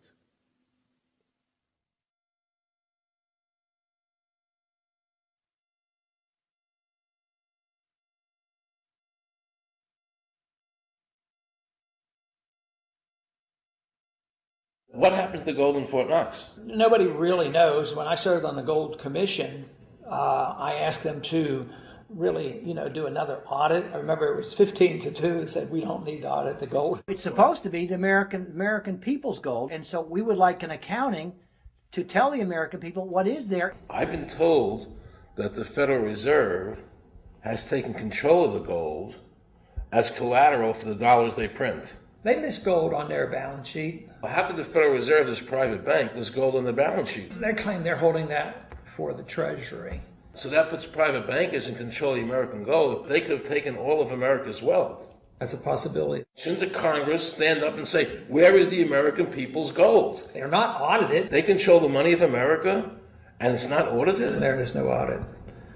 What happened to the gold in Fort Knox? Nobody really knows. When I served on the Gold Commission, I asked them to really, do another audit. I remember it was 15-2. It said we don't need to audit the gold. It's supposed to be the American people's gold, and so we would like an accounting to tell the American people what is there. I've been told that the Federal Reserve has taken control of the gold as collateral for the dollars they print. They list gold on their balance sheet. How could the Federal Reserve, this private bank, list gold on the balance sheet? They claim they're holding that for the Treasury. So that puts private bankers in control of the American gold. They could have taken all of America's wealth. That's a possibility. Shouldn't the Congress stand up and say, where is the American people's gold? They're not audited. They control the money of America, and it's not audited? There is no audit.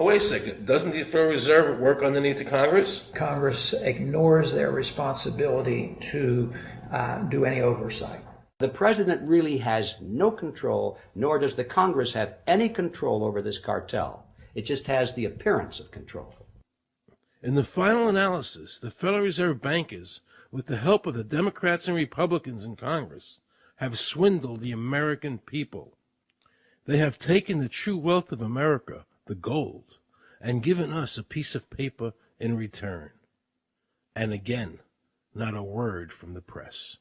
Oh, wait a second. Doesn't the Federal Reserve work underneath the Congress? Congress ignores their responsibility to do any oversight. The president really has no control, nor does the Congress have any control over this cartel. It just has the appearance of control. In the final analysis, the Federal Reserve bankers, with the help of the Democrats and Republicans in Congress, have swindled the American people. They have taken the true wealth of America, the gold, and given us a piece of paper in return. And again, not a word from the press.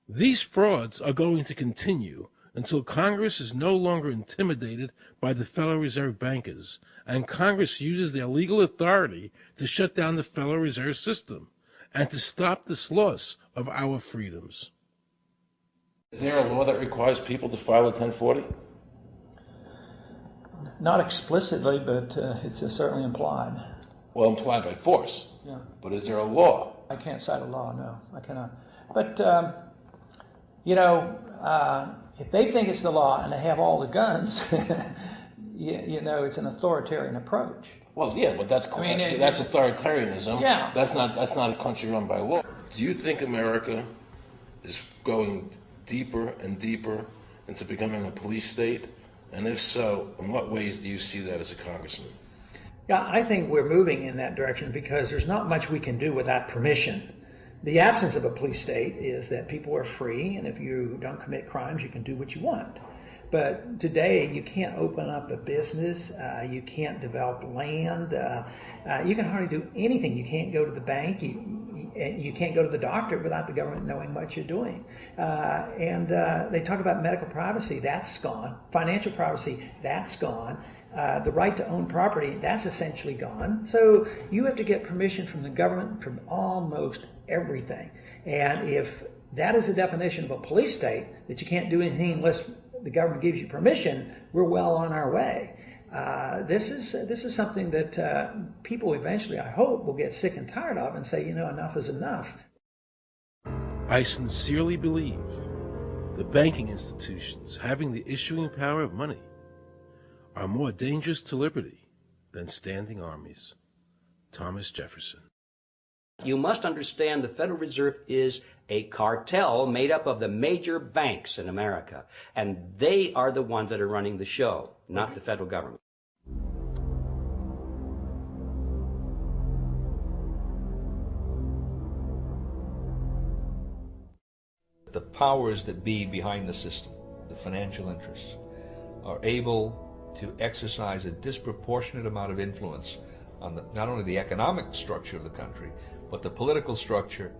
These frauds are going to continue until Congress is no longer intimidated by the Federal Reserve bankers, and Congress uses their legal authority to shut down the Federal Reserve System and to stop this loss of our freedoms. Is there a law that requires people to file a 1040? Not explicitly, but it's certainly implied. Well, implied by force. Yeah. But is there a law? I can't cite a law, no. I cannot. But, if they think it's the law and they have all the guns, it's an authoritarian approach. Well, yeah, but that's authoritarianism. Yeah. That's not a country run by law. Do you think America is going deeper and deeper into becoming a police state? And if so, in what ways do you see that as a congressman? Yeah, I think we're moving in that direction because there's not much we can do without permission. The absence of a police state is that people are free, and if you don't commit crimes, you can do what you want. But today, you can't open up a business, you can't develop land, you can hardly do anything. You can't go to the bank, you can't go to the doctor without the government knowing what you're doing. And they talk about medical privacy, that's gone. Financial privacy, that's gone. The right to own property, that's essentially gone. So you have to get permission from the government from almost everything. And if that is the definition of a police state, that you can't do anything unless the government gives you permission, we're well on our way. This is something that people eventually, I hope, will get sick and tired of and say, enough is enough. I sincerely believe the banking institutions having the issuing power of money are more dangerous to liberty than standing armies. Thomas Jefferson. You must understand the Federal Reserve is a cartel made up of the major banks in America, and they are the ones that are running the show, not the federal government. The powers that be behind the system, the financial interests, are able to exercise a disproportionate amount of influence on not only the economic structure of the country, but the political structure.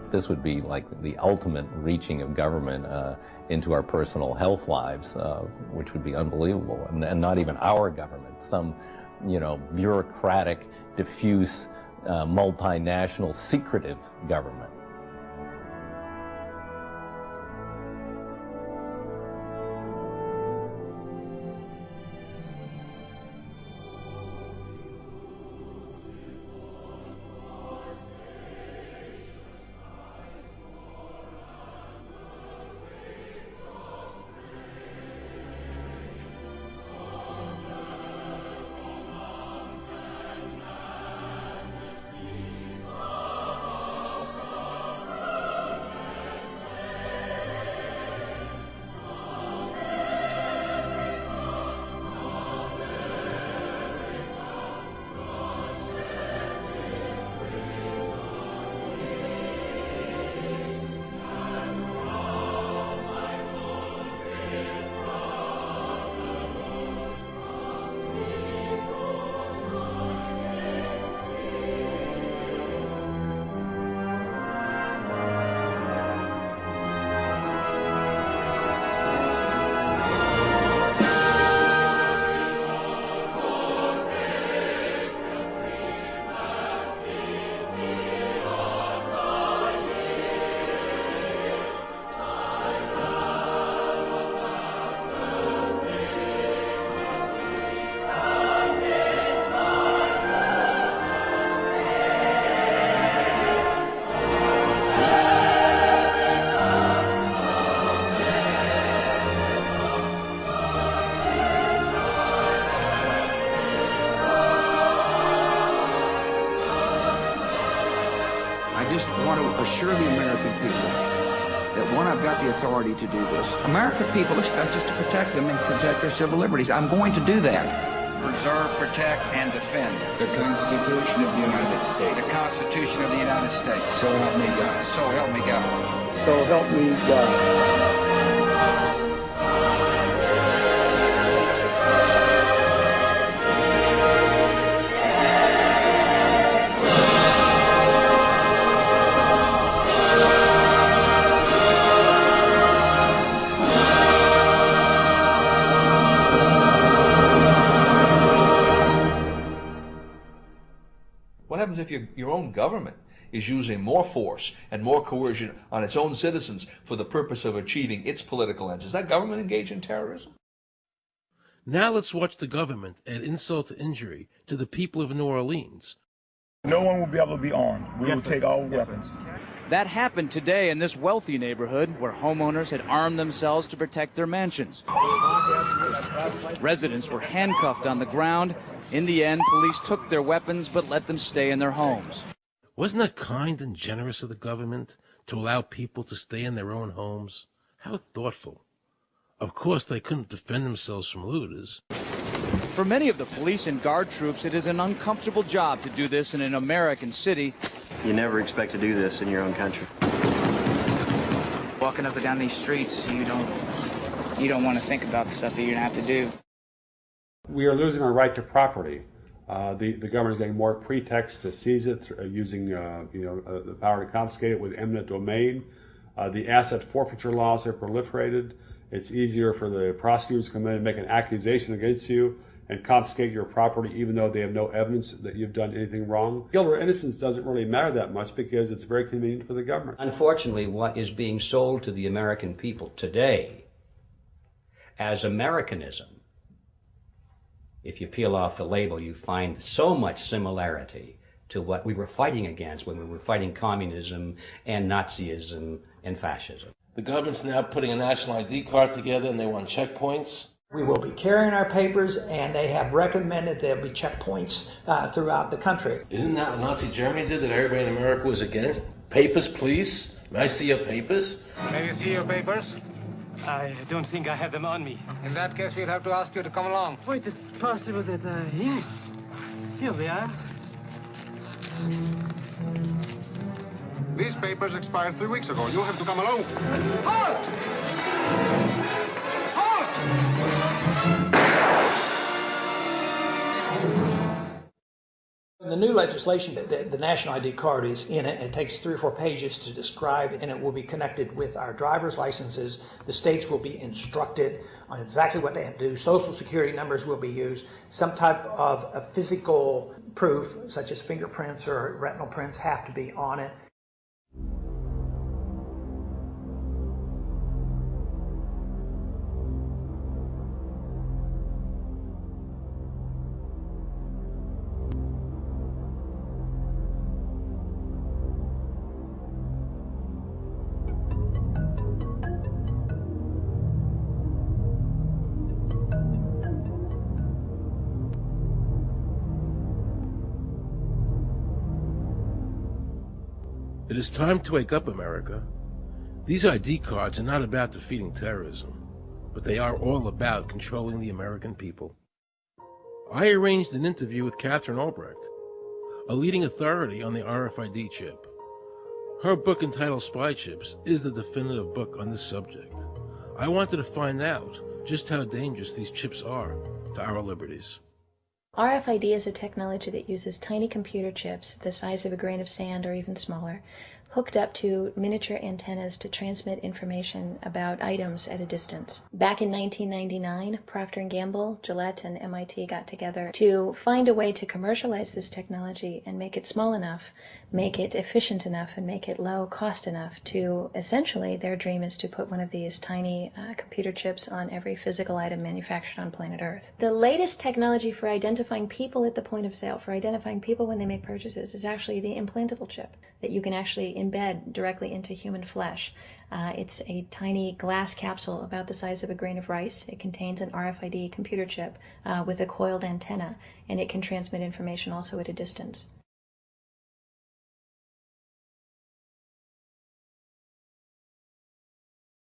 This would be like the ultimate reaching of government into our personal health lives, which would be unbelievable. And not even our government, some, bureaucratic, diffuse, multinational, secretive government. Assure the American people that, one, I've got the authority to do this. American people expect us to protect them and protect their civil liberties. I'm going to do that. Preserve, protect, and defend the Constitution of the United States. The Constitution of the United States. So help me God. So help me God. So help me God. What happens if your own government is using more force and more coercion on its own citizens for the purpose of achieving its political ends? Is that government engaged in terrorism? Now let's watch the government add insult to injury to the people of New Orleans. No one will be able to be armed. We will take all weapons. That happened today in this wealthy neighborhood where homeowners had armed themselves to protect their mansions. Residents were handcuffed on the ground. In the end, police took their weapons but let them stay in their homes. Wasn't that kind and generous of the government to allow people to stay in their own homes? How thoughtful. Of course, they couldn't defend themselves from looters. For many of the police and guard troops, it is an uncomfortable job to do this in an American city. You never expect to do this in your own country. Walking up and down these streets, you don't want to think about the stuff that you're going to have to do. We are losing our right to property. The government is getting more pretexts to seize it, using the power to confiscate it with eminent domain. The asset forfeiture laws have proliferated. It's easier for the prosecutors to come in and make an accusation against you and confiscate your property even though they have no evidence that you've done anything wrong. Guilt or innocence doesn't really matter that much because it's very convenient for the government. Unfortunately, what is being sold to the American people today as Americanism, if you peel off the label, you find so much similarity to what we were fighting against when we were fighting communism and Nazism and fascism. The government's now putting a national ID card together and they want checkpoints. We will be carrying our papers, and they have recommended there'll be checkpoints throughout the country. Isn't that what Nazi Germany did that everybody in America was against? Papers, please. May I see your papers? May we see your papers? I don't think I have them on me. In that case, we'll have to ask you to come along. Wait, it's possible that, yes. Here we are. These papers expired 3 weeks ago. You'll have to come along. Halt! In the new legislation, the national ID card is in it. It takes 3 or 4 pages to describe, and it will be connected with our driver's licenses. The states will be instructed on exactly what they have to do. Social security numbers will be used. Some type of a physical proof, such as fingerprints or retinal prints, have to be on it. It is time to wake up, America. These ID cards are not about defeating terrorism, but they are all about controlling the American people. I arranged an interview with Catherine Albrecht, a leading authority on the RFID chip. Her book entitled Spy Chips is the definitive book on this subject. I wanted to find out just how dangerous these chips are to our liberties. RFID is a technology that uses tiny computer chips the size of a grain of sand or even smaller, hooked up to miniature antennas to transmit information about items at a distance. Back in 1999, Procter & Gamble, Gillette, and MIT got together to find a way to commercialize this technology and make it small enough, make it efficient enough, and make it low cost enough to, essentially, their dream is to put one of these tiny computer chips on every physical item manufactured on planet Earth. The latest technology for identifying people at the point of sale, for identifying people when they make purchases, is actually the implantable chip that you can actually embed directly into human flesh. It's a tiny glass capsule about the size of a grain of rice. It contains an RFID computer chip with a coiled antenna, and it can transmit information also at a distance.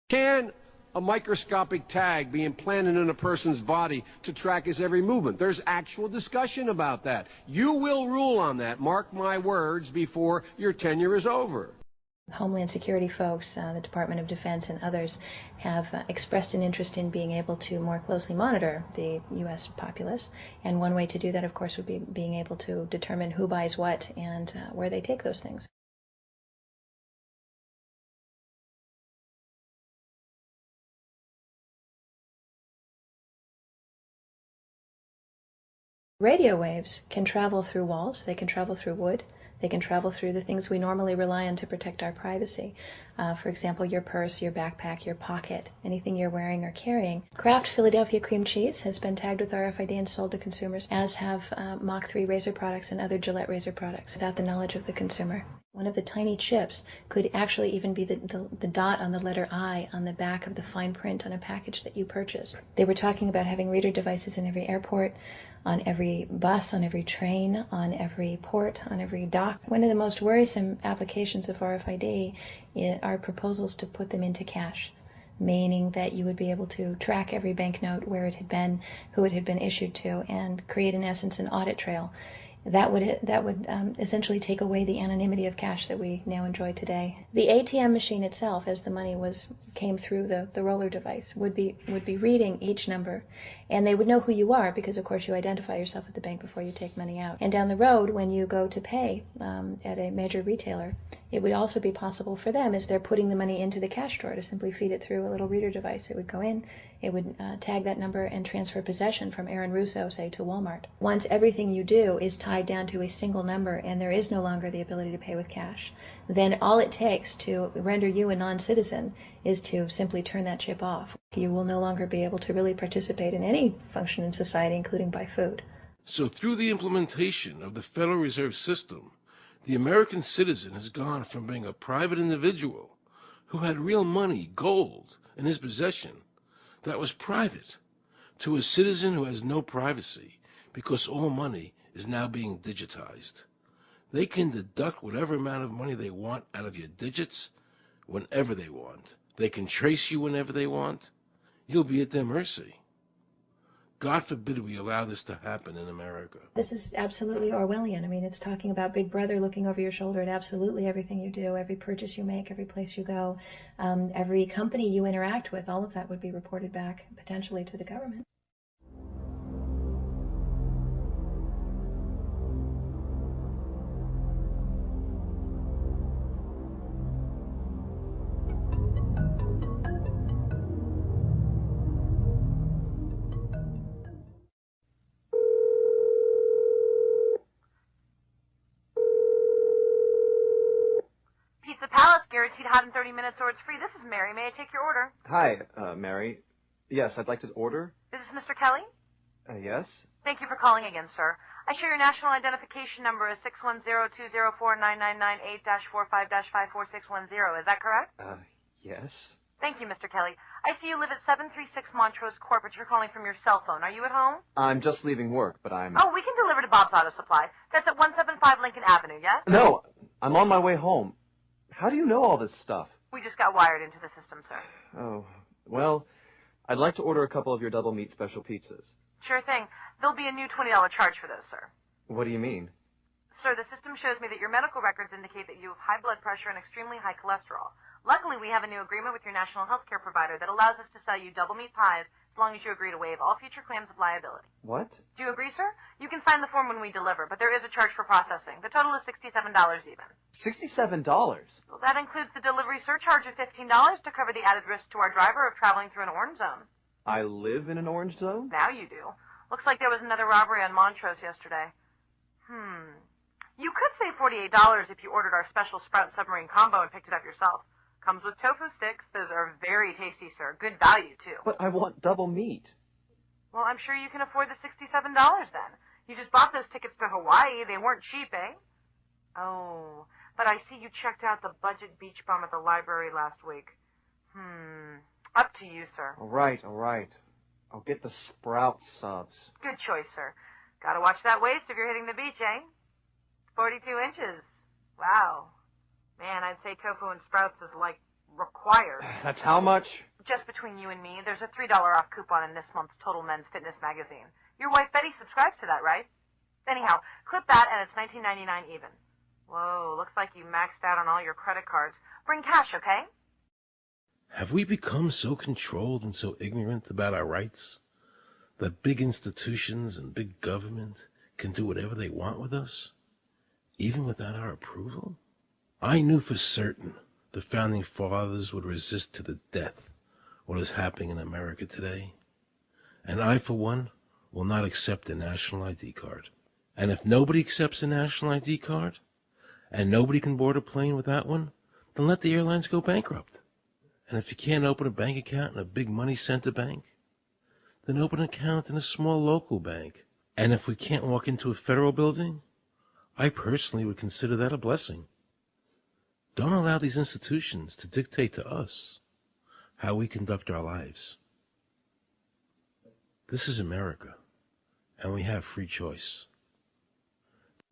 Can a microscopic tag be implanted in a person's body to track his every movement? There's actual discussion about that. You will rule on that, mark my words, before your tenure is over. Homeland Security folks, the Department of Defense, and others have expressed an interest in being able to more closely monitor the U.S. populace. And one way to do that, of course, would be being able to determine who buys what and where they take those things. Radio waves can travel through walls, they can travel through wood, they can travel through the things we normally rely on to protect our privacy. For example, your purse, your backpack, your pocket, anything you're wearing or carrying. Kraft Philadelphia cream cheese has been tagged with RFID and sold to consumers, as have Mach 3 razor products and other Gillette razor products, without the knowledge of the consumer. One of the tiny chips could actually even be the dot on the letter I on the back of the fine print on a package that you purchase. They were talking about having reader devices in every airport, on every bus, on every train, on every port, on every dock. One of the most worrisome applications of RFID are proposals to put them into cash, meaning that you would be able to track every banknote, where it had been, who it had been issued to, and create, in essence, an audit trail. That would essentially take away the anonymity of cash that we now enjoy today. The ATM machine itself, as the money came through the roller device, would be reading each number, and they would know who you are because, of course, you identify yourself at the bank before you take money out. And down the road, when you go to pay at a major retailer, it would also be possible for them, as they're putting the money into the cash drawer, to simply feed it through a little reader device. It would go in, it would tag that number and transfer possession from Aaron Russo, say, to Walmart. Once everything you do is tied down to a single number and there is no longer the ability to pay with cash, then all it takes to render you a non-citizen is to simply turn that chip off. You will no longer be able to really participate in any function in society, including buy food. So through the implementation of the Federal Reserve System, the American citizen has gone from being a private individual who had real money, gold, in his possession that was private, to a citizen who has no privacy because all money is now being digitized. They can deduct whatever amount of money they want out of your digits whenever they want. They can trace you whenever they want. You'll be at their mercy. God forbid we allow this to happen in America. This is absolutely Orwellian. I mean, it's talking about Big Brother looking over your shoulder at absolutely everything you do, every purchase you make, every place you go, every company you interact with. All of that would be reported back potentially to the government. Guaranteed hot in 30 minutes or it's free. This is Mary. May I take your order? Hi, Mary. Yes, I'd like to order. Is this Mr. Kelly? Yes? Thank you for calling again, sir. I show your national identification number is 610-204-999-8-45-54610. Is that correct? Yes. Thank you, Mr. Kelly. I see you live at 736 Montrose Court, but you're calling from your cell phone. Are you at home? I'm just leaving work, but I'm... Oh, we can deliver to Bob's Auto Supply. That's at 175 Lincoln Avenue, yes? No, I'm on my way home. How do you know all this stuff? We just got wired into the system, sir. Oh, well, I'd like to order a couple of your double meat special pizzas. Sure thing. There'll be a new $20 charge for those, sir. What do you mean? Sir, the system shows me that your medical records indicate that you have high blood pressure and extremely high cholesterol. Luckily, we have a new agreement with your national health care provider that allows us to sell you double meat pies as long as you agree to waive all future claims of liability. What? Do you agree, sir? You can sign the form when we deliver, but there is a charge for processing. The total is $67 even. $67? Well, that includes the delivery surcharge of $15 to cover the added risk to our driver of traveling through an orange zone. I live in an orange zone? Now you do. Looks like there was another robbery on Montrose yesterday. You could save $48 if you ordered our special Sprout Submarine Combo and picked it up yourself. Comes with tofu sticks. Those are very tasty, sir. Good value, too. But I want double meat. Well, I'm sure you can afford the $67 then. You just bought those tickets to Hawaii. They weren't cheap, eh? Oh, but I see you checked out the budget beach bum at the library last week. Up to you, sir. All right. I'll get the Sprout subs. Good choice, sir. Gotta watch that waist if you're hitting the beach, eh? 42 inches. Wow. Man, I'd say tofu and sprouts is, like, required. That's how much? Just between you and me, there's a $3 off coupon in this month's Total Men's Fitness magazine. Your wife Betty subscribes to that, right? Anyhow, clip that and it's $19.99 even. Whoa, looks like you maxed out on all your credit cards. Bring cash, okay? Have we become so controlled and so ignorant about our rights that big institutions and big government can do whatever they want with us, even without our approval? I knew for certain the Founding Fathers would resist to the death what is happening in America today. And I, for one, will not accept a national ID card. And if nobody accepts a national ID card, and nobody can board a plane without one, then let the airlines go bankrupt. And if you can't open a bank account in a big money center bank, then open an account in a small local bank. And if we can't walk into a federal building, I personally would consider that a blessing. Don't allow these institutions to dictate to us how we conduct our lives. This is America, and we have free choice.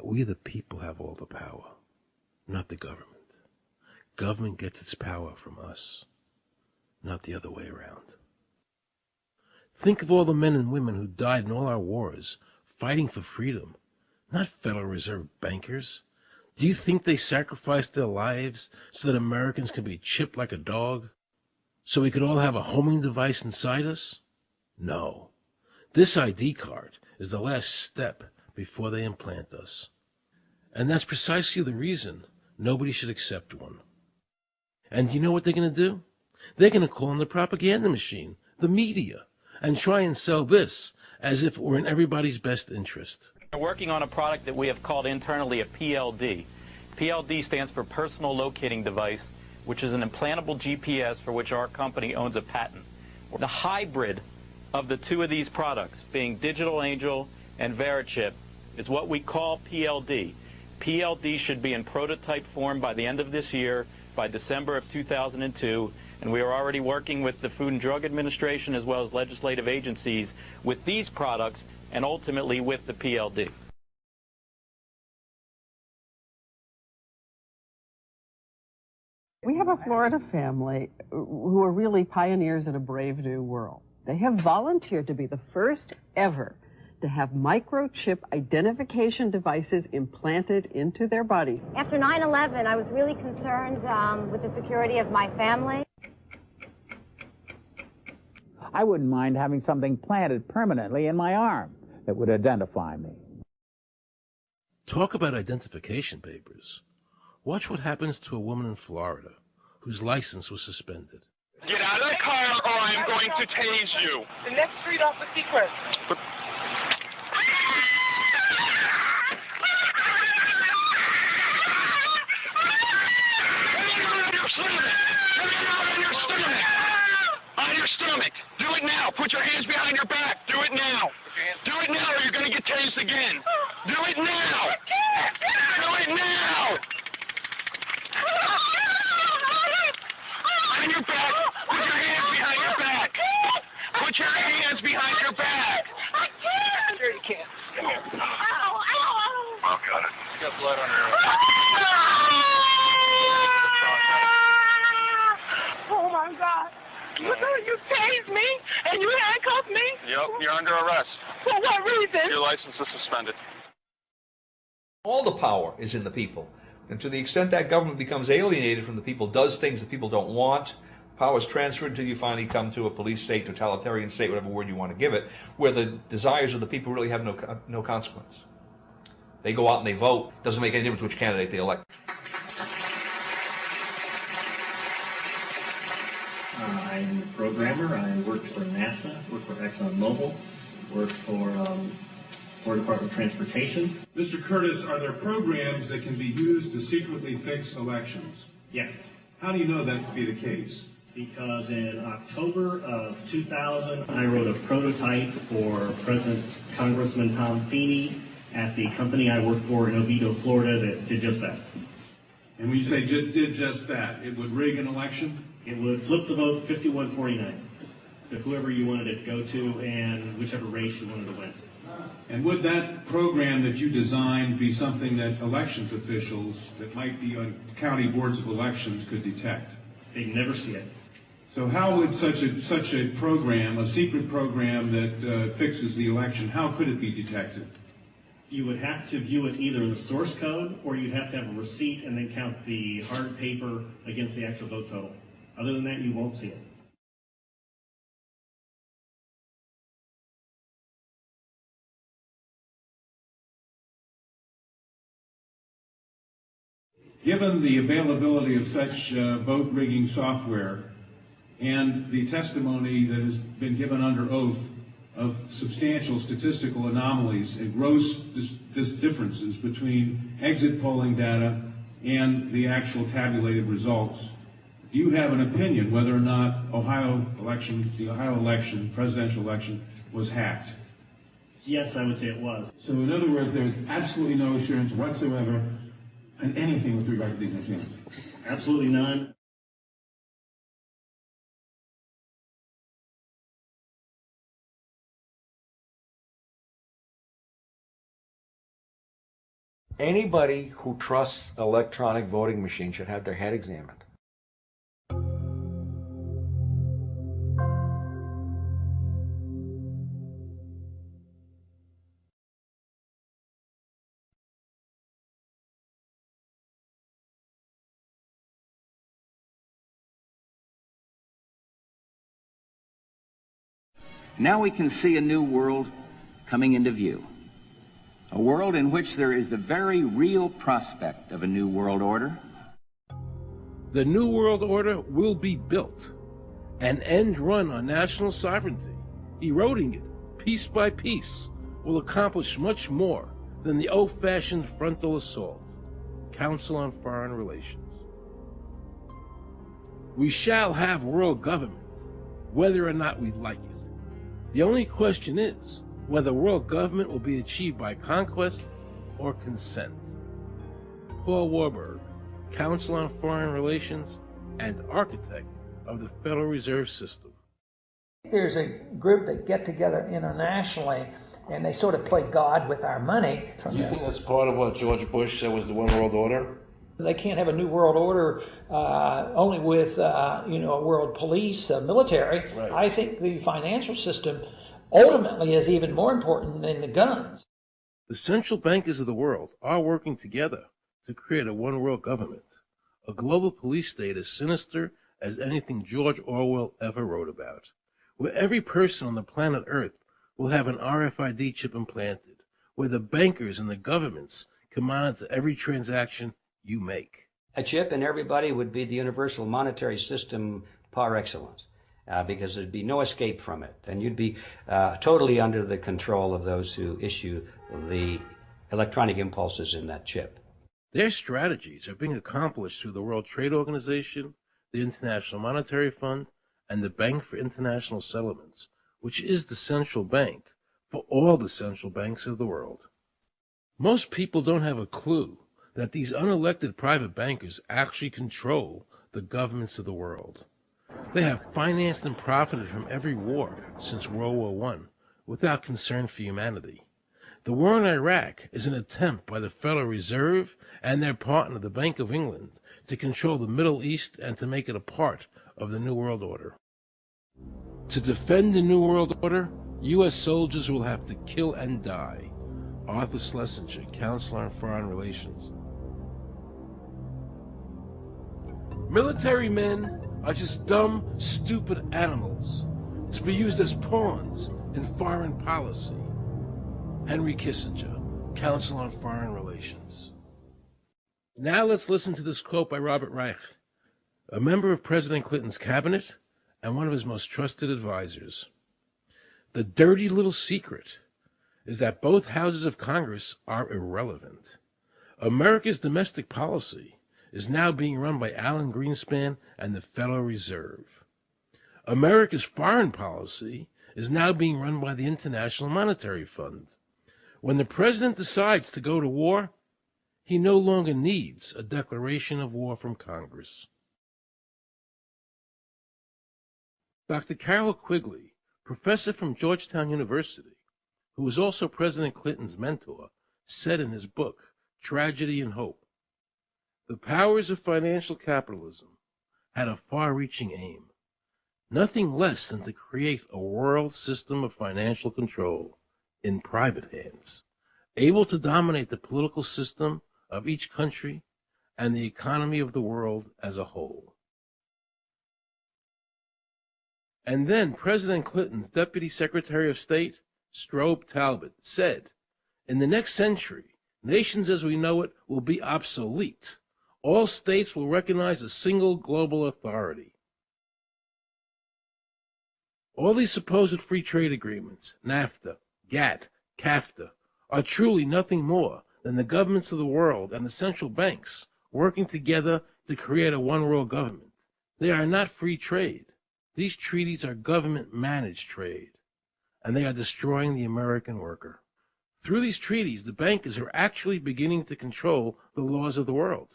We the people have all the power, not the government. Government gets its power from us, not the other way around. Think of all the men and women who died in all our wars, fighting for freedom, not Federal Reserve bankers. Do you think they sacrificed their lives so that Americans could be chipped like a dog? So we could all have a homing device inside us? No. This ID card is the last step before they implant us. And that's precisely the reason nobody should accept one. And do you know what they're going to do? They're going to call on the propaganda machine, the media, and try and sell this as if it were in everybody's best interest. We're working on a product that we have called internally a PLD. PLD stands for Personal Locating Device, which is an implantable GPS for which our company owns a patent. The hybrid of the two of these products, being Digital Angel and Verichip is what we call PLD. PLD should be in prototype form by the end of this year, by December of 2002, and we are already working with the Food and Drug Administration as well as legislative agencies with these products and ultimately with the PLD. We have a Florida family who are really pioneers in a brave new world. They have volunteered to be the first ever to have microchip identification devices implanted into their body. After 9/11, I was really concerned with the security of my family. I wouldn't mind having something planted permanently in my arm that would identify me. Talk about identification papers. Watch what happens to a woman in Florida whose license was suspended. Get out of the car or I'm going to tase you. The next street off of Secret. On your stomach. Do it now. Put your hands behind your back. Do it now. Do it now or you're going to get tased again. Do it now. Do it now. On your back. Put your hands behind your back. Put your hands behind your back. I can't. Sure you can. Come here. Ow, ow, ow. Oh, got it. You got blood on your Oh, my God. You tased me and you handcuffed me? Yep, you're under arrest. For what reason? Your license is suspended. All the power is in the people. And to the extent that government becomes alienated from the people, does things that people don't want, power is transferred until you finally come to a police state, totalitarian state, whatever word you want to give it, where the desires of the people really have no consequence. They go out and they vote. Doesn't make any difference which candidate they elect. I'm a programmer. I worked for NASA, worked for ExxonMobil, worked for Department of Transportation. Mr. Curtis, are there programs that can be used to secretly fix elections? Yes. How do you know that to be the case? Because in October of 2000, I wrote a prototype for President Congressman Tom Feeney at the company I worked for in Oviedo, Florida, that did just that. And when you say did just that, it would rig an election? It would flip the vote 51-49 to whoever you wanted it to go to and whichever race you wanted to win. And would that program that you designed be something that elections officials that might be on county boards of elections could detect? They'd never see it. So how would such a program, a secret program that fixes the election, how could it be detected? You would have to view it either in the source code or you'd have to have a receipt and then count the hard paper against the actual vote total. Other than that, you won't see it. Given the availability of such vote rigging software and the testimony that has been given under oath of substantial statistical anomalies and gross differences between exit polling data and the actual tabulated results, do you have an opinion whether or not the Ohio election, presidential election, was hacked? Yes, I would say it was. So in other words, there is absolutely no assurance whatsoever on anything with regard to these machines? Absolutely none. Anybody who trusts electronic voting machines should have their head examined. Now we can see a new world coming into view. A world in which there is the very real prospect of a new world order. The new world order will be built. An end run on national sovereignty, eroding it piece by piece, will accomplish much more than the old-fashioned frontal assault. Council on Foreign Relations. We shall have world government, whether or not we like it. The only question is, whether world government will be achieved by conquest or consent. Paul Warburg, Counsel on Foreign Relations and architect of the Federal Reserve System. There's a group that get together internationally and they sort of play God with our money. You think that's part of what George Bush said was the One World Order? They can't have a new world order only with a world police, military. Right. I think the financial system ultimately is even more important than the guns. The central bankers of the world are working together to create a one world government, a global police state as sinister as anything George Orwell ever wrote about, where every person on the planet Earth will have an RFID chip implanted, where the bankers and the governments can monitor every transaction you make. A chip in everybody would be the universal monetary system par excellence, because there'd be no escape from it, and you'd be totally under the control of those who issue the electronic impulses in that chip. Their strategies are being accomplished through the World Trade Organization, the International Monetary Fund, and the Bank for International Settlements, which is the central bank for all the central banks of the world. Most people don't have a clue that these unelected private bankers actually control the governments of the world. They have financed and profited from every war since World War I without concern for humanity. The war in Iraq is an attempt by the Federal Reserve and their partner, the Bank of England, to control the Middle East and to make it a part of the New World Order. To defend the New World Order, U.S. soldiers will have to kill and die. Arthur Schlesinger, Counselor on Foreign Relations. Military men are just dumb, stupid animals to be used as pawns in foreign policy. Henry Kissinger, Counsel on Foreign Relations. Now let's listen to this quote by Robert Reich, a member of President Clinton's cabinet and one of his most trusted advisors. The dirty little secret is that both houses of Congress are irrelevant. America's domestic policy is now being run by Alan Greenspan and the Federal Reserve. America's foreign policy is now being run by the International Monetary Fund. When the president decides to go to war, he no longer needs a declaration of war from Congress. Dr. Carol Quigley, professor from Georgetown University, who was also President Clinton's mentor, said in his book, Tragedy and Hope, the powers of financial capitalism had a far-reaching aim, nothing less than to create a world system of financial control in private hands, able to dominate the political system of each country and the economy of the world as a whole. And then President Clinton's Deputy Secretary of State, Strobe Talbot, said, in the next century, nations as we know it will be obsolete. All states will recognize a single global authority. All these supposed free trade agreements, NAFTA, GATT, CAFTA, are truly nothing more than the governments of the world and the central banks working together to create a one-world government. They are not free trade. These treaties are government-managed trade, and they are destroying the American worker. Through these treaties, the bankers are actually beginning to control the laws of the world.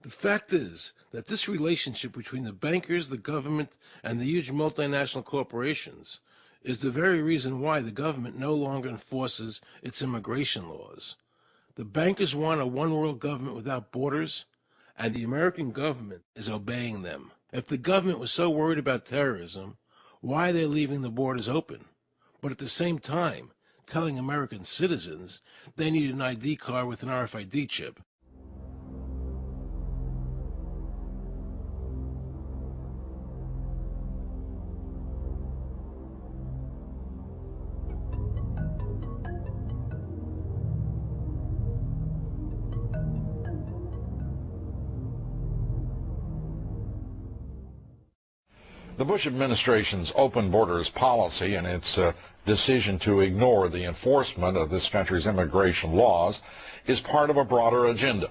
The fact is that this relationship between the bankers, the government, and the huge multinational corporations is the very reason why the government no longer enforces its immigration laws. The bankers want a one-world government without borders, and the American government is obeying them. If the government was so worried about terrorism, why are they leaving the borders open, but at the same time telling American citizens they need an ID card with an RFID chip? The Bush administration's open borders policy and its decision to ignore the enforcement of this country's immigration laws is part of a broader agenda.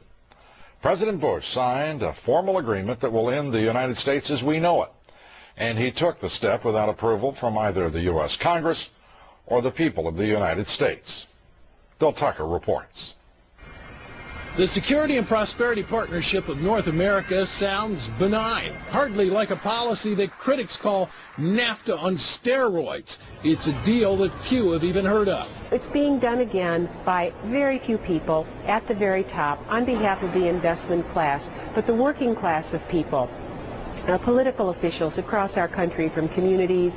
President Bush signed a formal agreement that will end the United States as we know it, and he took the step without approval from either the U.S. Congress or the people of the United States? Bill Tucker reports. The Security and Prosperity Partnership of North America sounds benign, hardly like a policy that critics call NAFTA on steroids. It's a deal that few have even heard of. It's being done again by very few people at the very top on behalf of the investment class, but the working class of people, political officials across our country, from communities,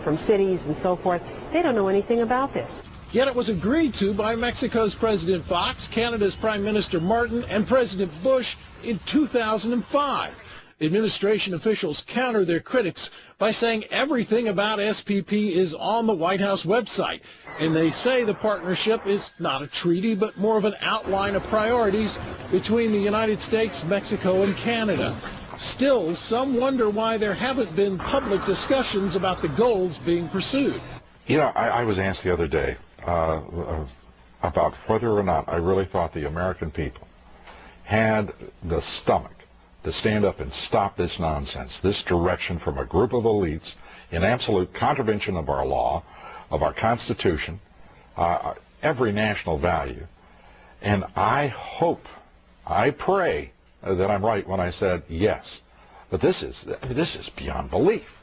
from cities and so forth, they don't know anything about this. Yet it was agreed to by Mexico's President Fox, Canada's Prime Minister Martin, and President Bush in 2005. Administration officials counter their critics by saying everything about SPP is on the White House website. And they say the partnership is not a treaty, but more of an outline of priorities between the United States, Mexico, and Canada. Still, some wonder why there haven't been public discussions about the goals being pursued. You know, I was asked the other day about whether or not I really thought the American people had the stomach to stand up and stop this nonsense, this direction from a group of elites in absolute contravention of our law, of our Constitution, every national value. And I hope, I pray that I'm right when I said yes. But this is beyond belief.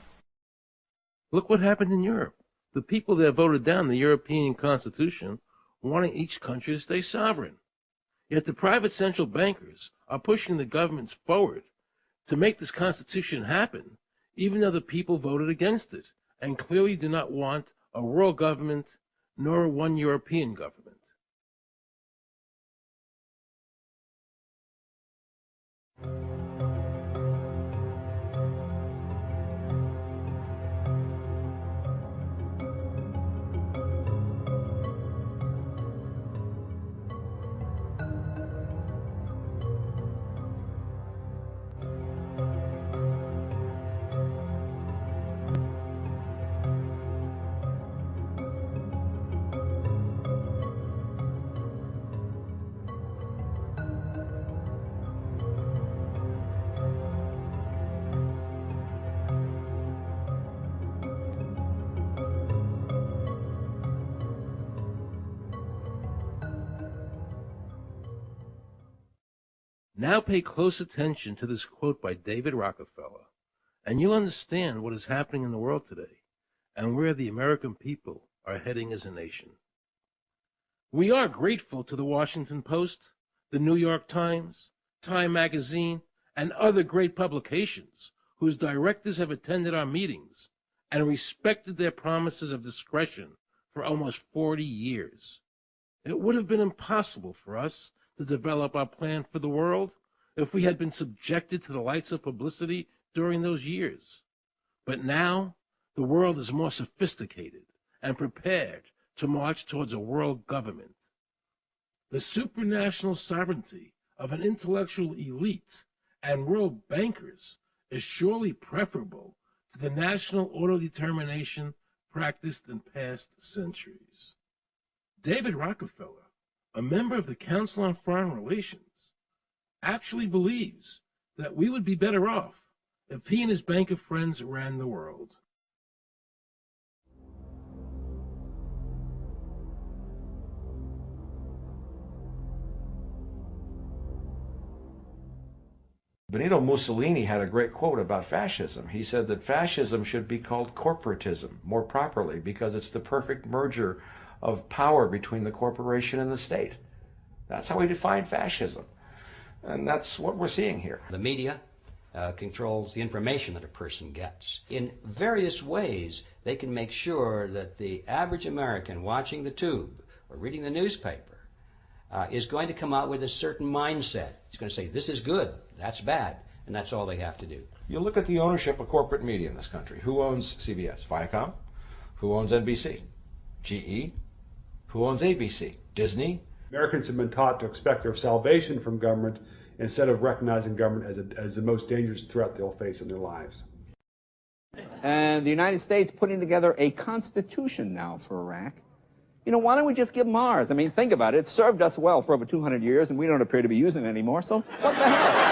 Look what happened in Europe. The people that voted down the European Constitution wanting each country to stay sovereign. Yet the private central bankers are pushing the governments forward to make this Constitution happen, even though the people voted against it and clearly do not want a world government nor one European government. Now pay close attention to this quote by David Rockefeller, and you'll understand what is happening in the world today and where the American people are heading as a nation. We are grateful to the Washington Post, the New York Times, Time Magazine, and other great publications whose directors have attended our meetings and respected their promises of discretion for almost 40 years. It would have been impossible for us to develop our plan for the world if we had been subjected to the lights of publicity during those years. But now, the world is more sophisticated and prepared to march towards a world government. The supranational sovereignty of an intellectual elite and world bankers is surely preferable to the national autodetermination practiced in past centuries. David Rockefeller, a member of the Council on Foreign Relations, actually believes that we would be better off if he and his bank of friends ran the world. Benito Mussolini had a great quote about fascism. He said that fascism should be called corporatism more properly because it's the perfect merger of power between the corporation and the state. That's how we define fascism. And that's what we're seeing here. The media controls the information that a person gets. In various ways, they can make sure that the average American watching the tube or reading the newspaper is going to come out with a certain mindset. He's going to say, this is good, that's bad, and that's all they have to do. You look at the ownership of corporate media in this country. Who owns CBS? Viacom? Who owns NBC? GE? Who owns ABC? Disney? Americans have been taught to expect their salvation from government instead of recognizing government as the most dangerous threat they'll face in their lives. And the United States putting together a constitution now for Iraq. You know, why don't we just give them ours? I mean, think about it. It served us well for over 200 years, and we don't appear to be using it anymore, so what the hell?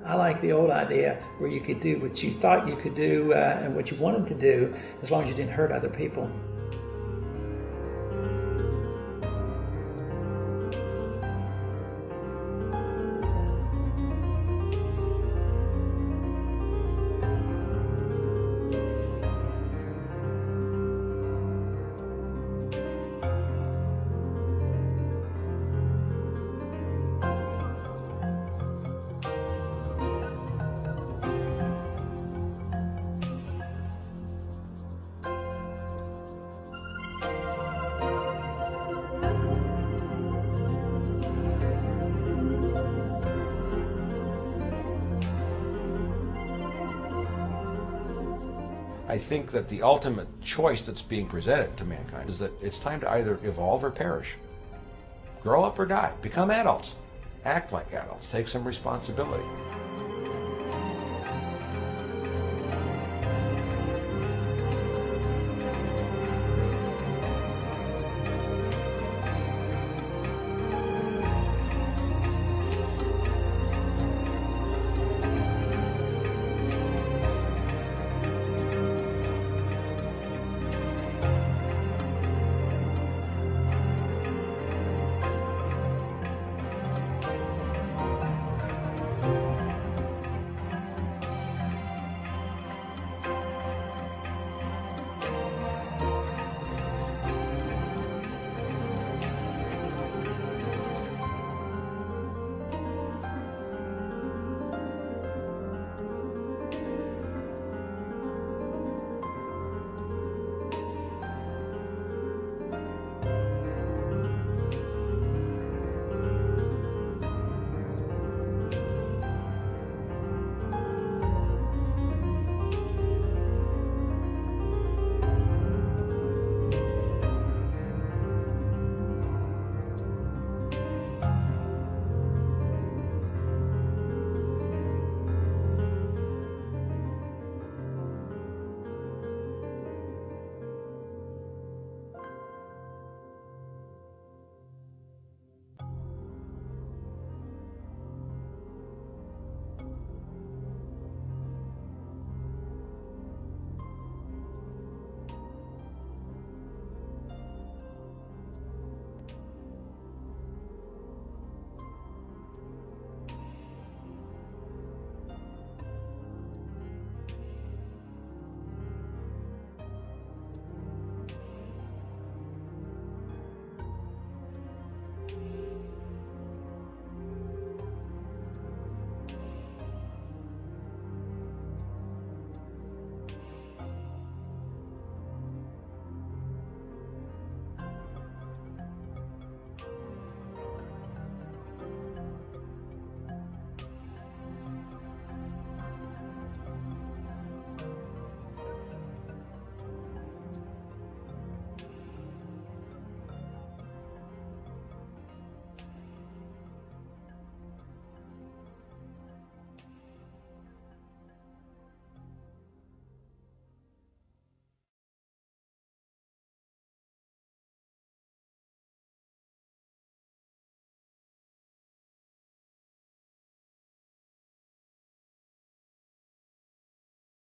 I like the old idea where you could do what you thought you could do and what you wanted to do as long as you didn't hurt other people. I think that the ultimate choice that's being presented to mankind is that it's time to either evolve or perish. Grow up or die. Become adults. Act like adults. Take some responsibility.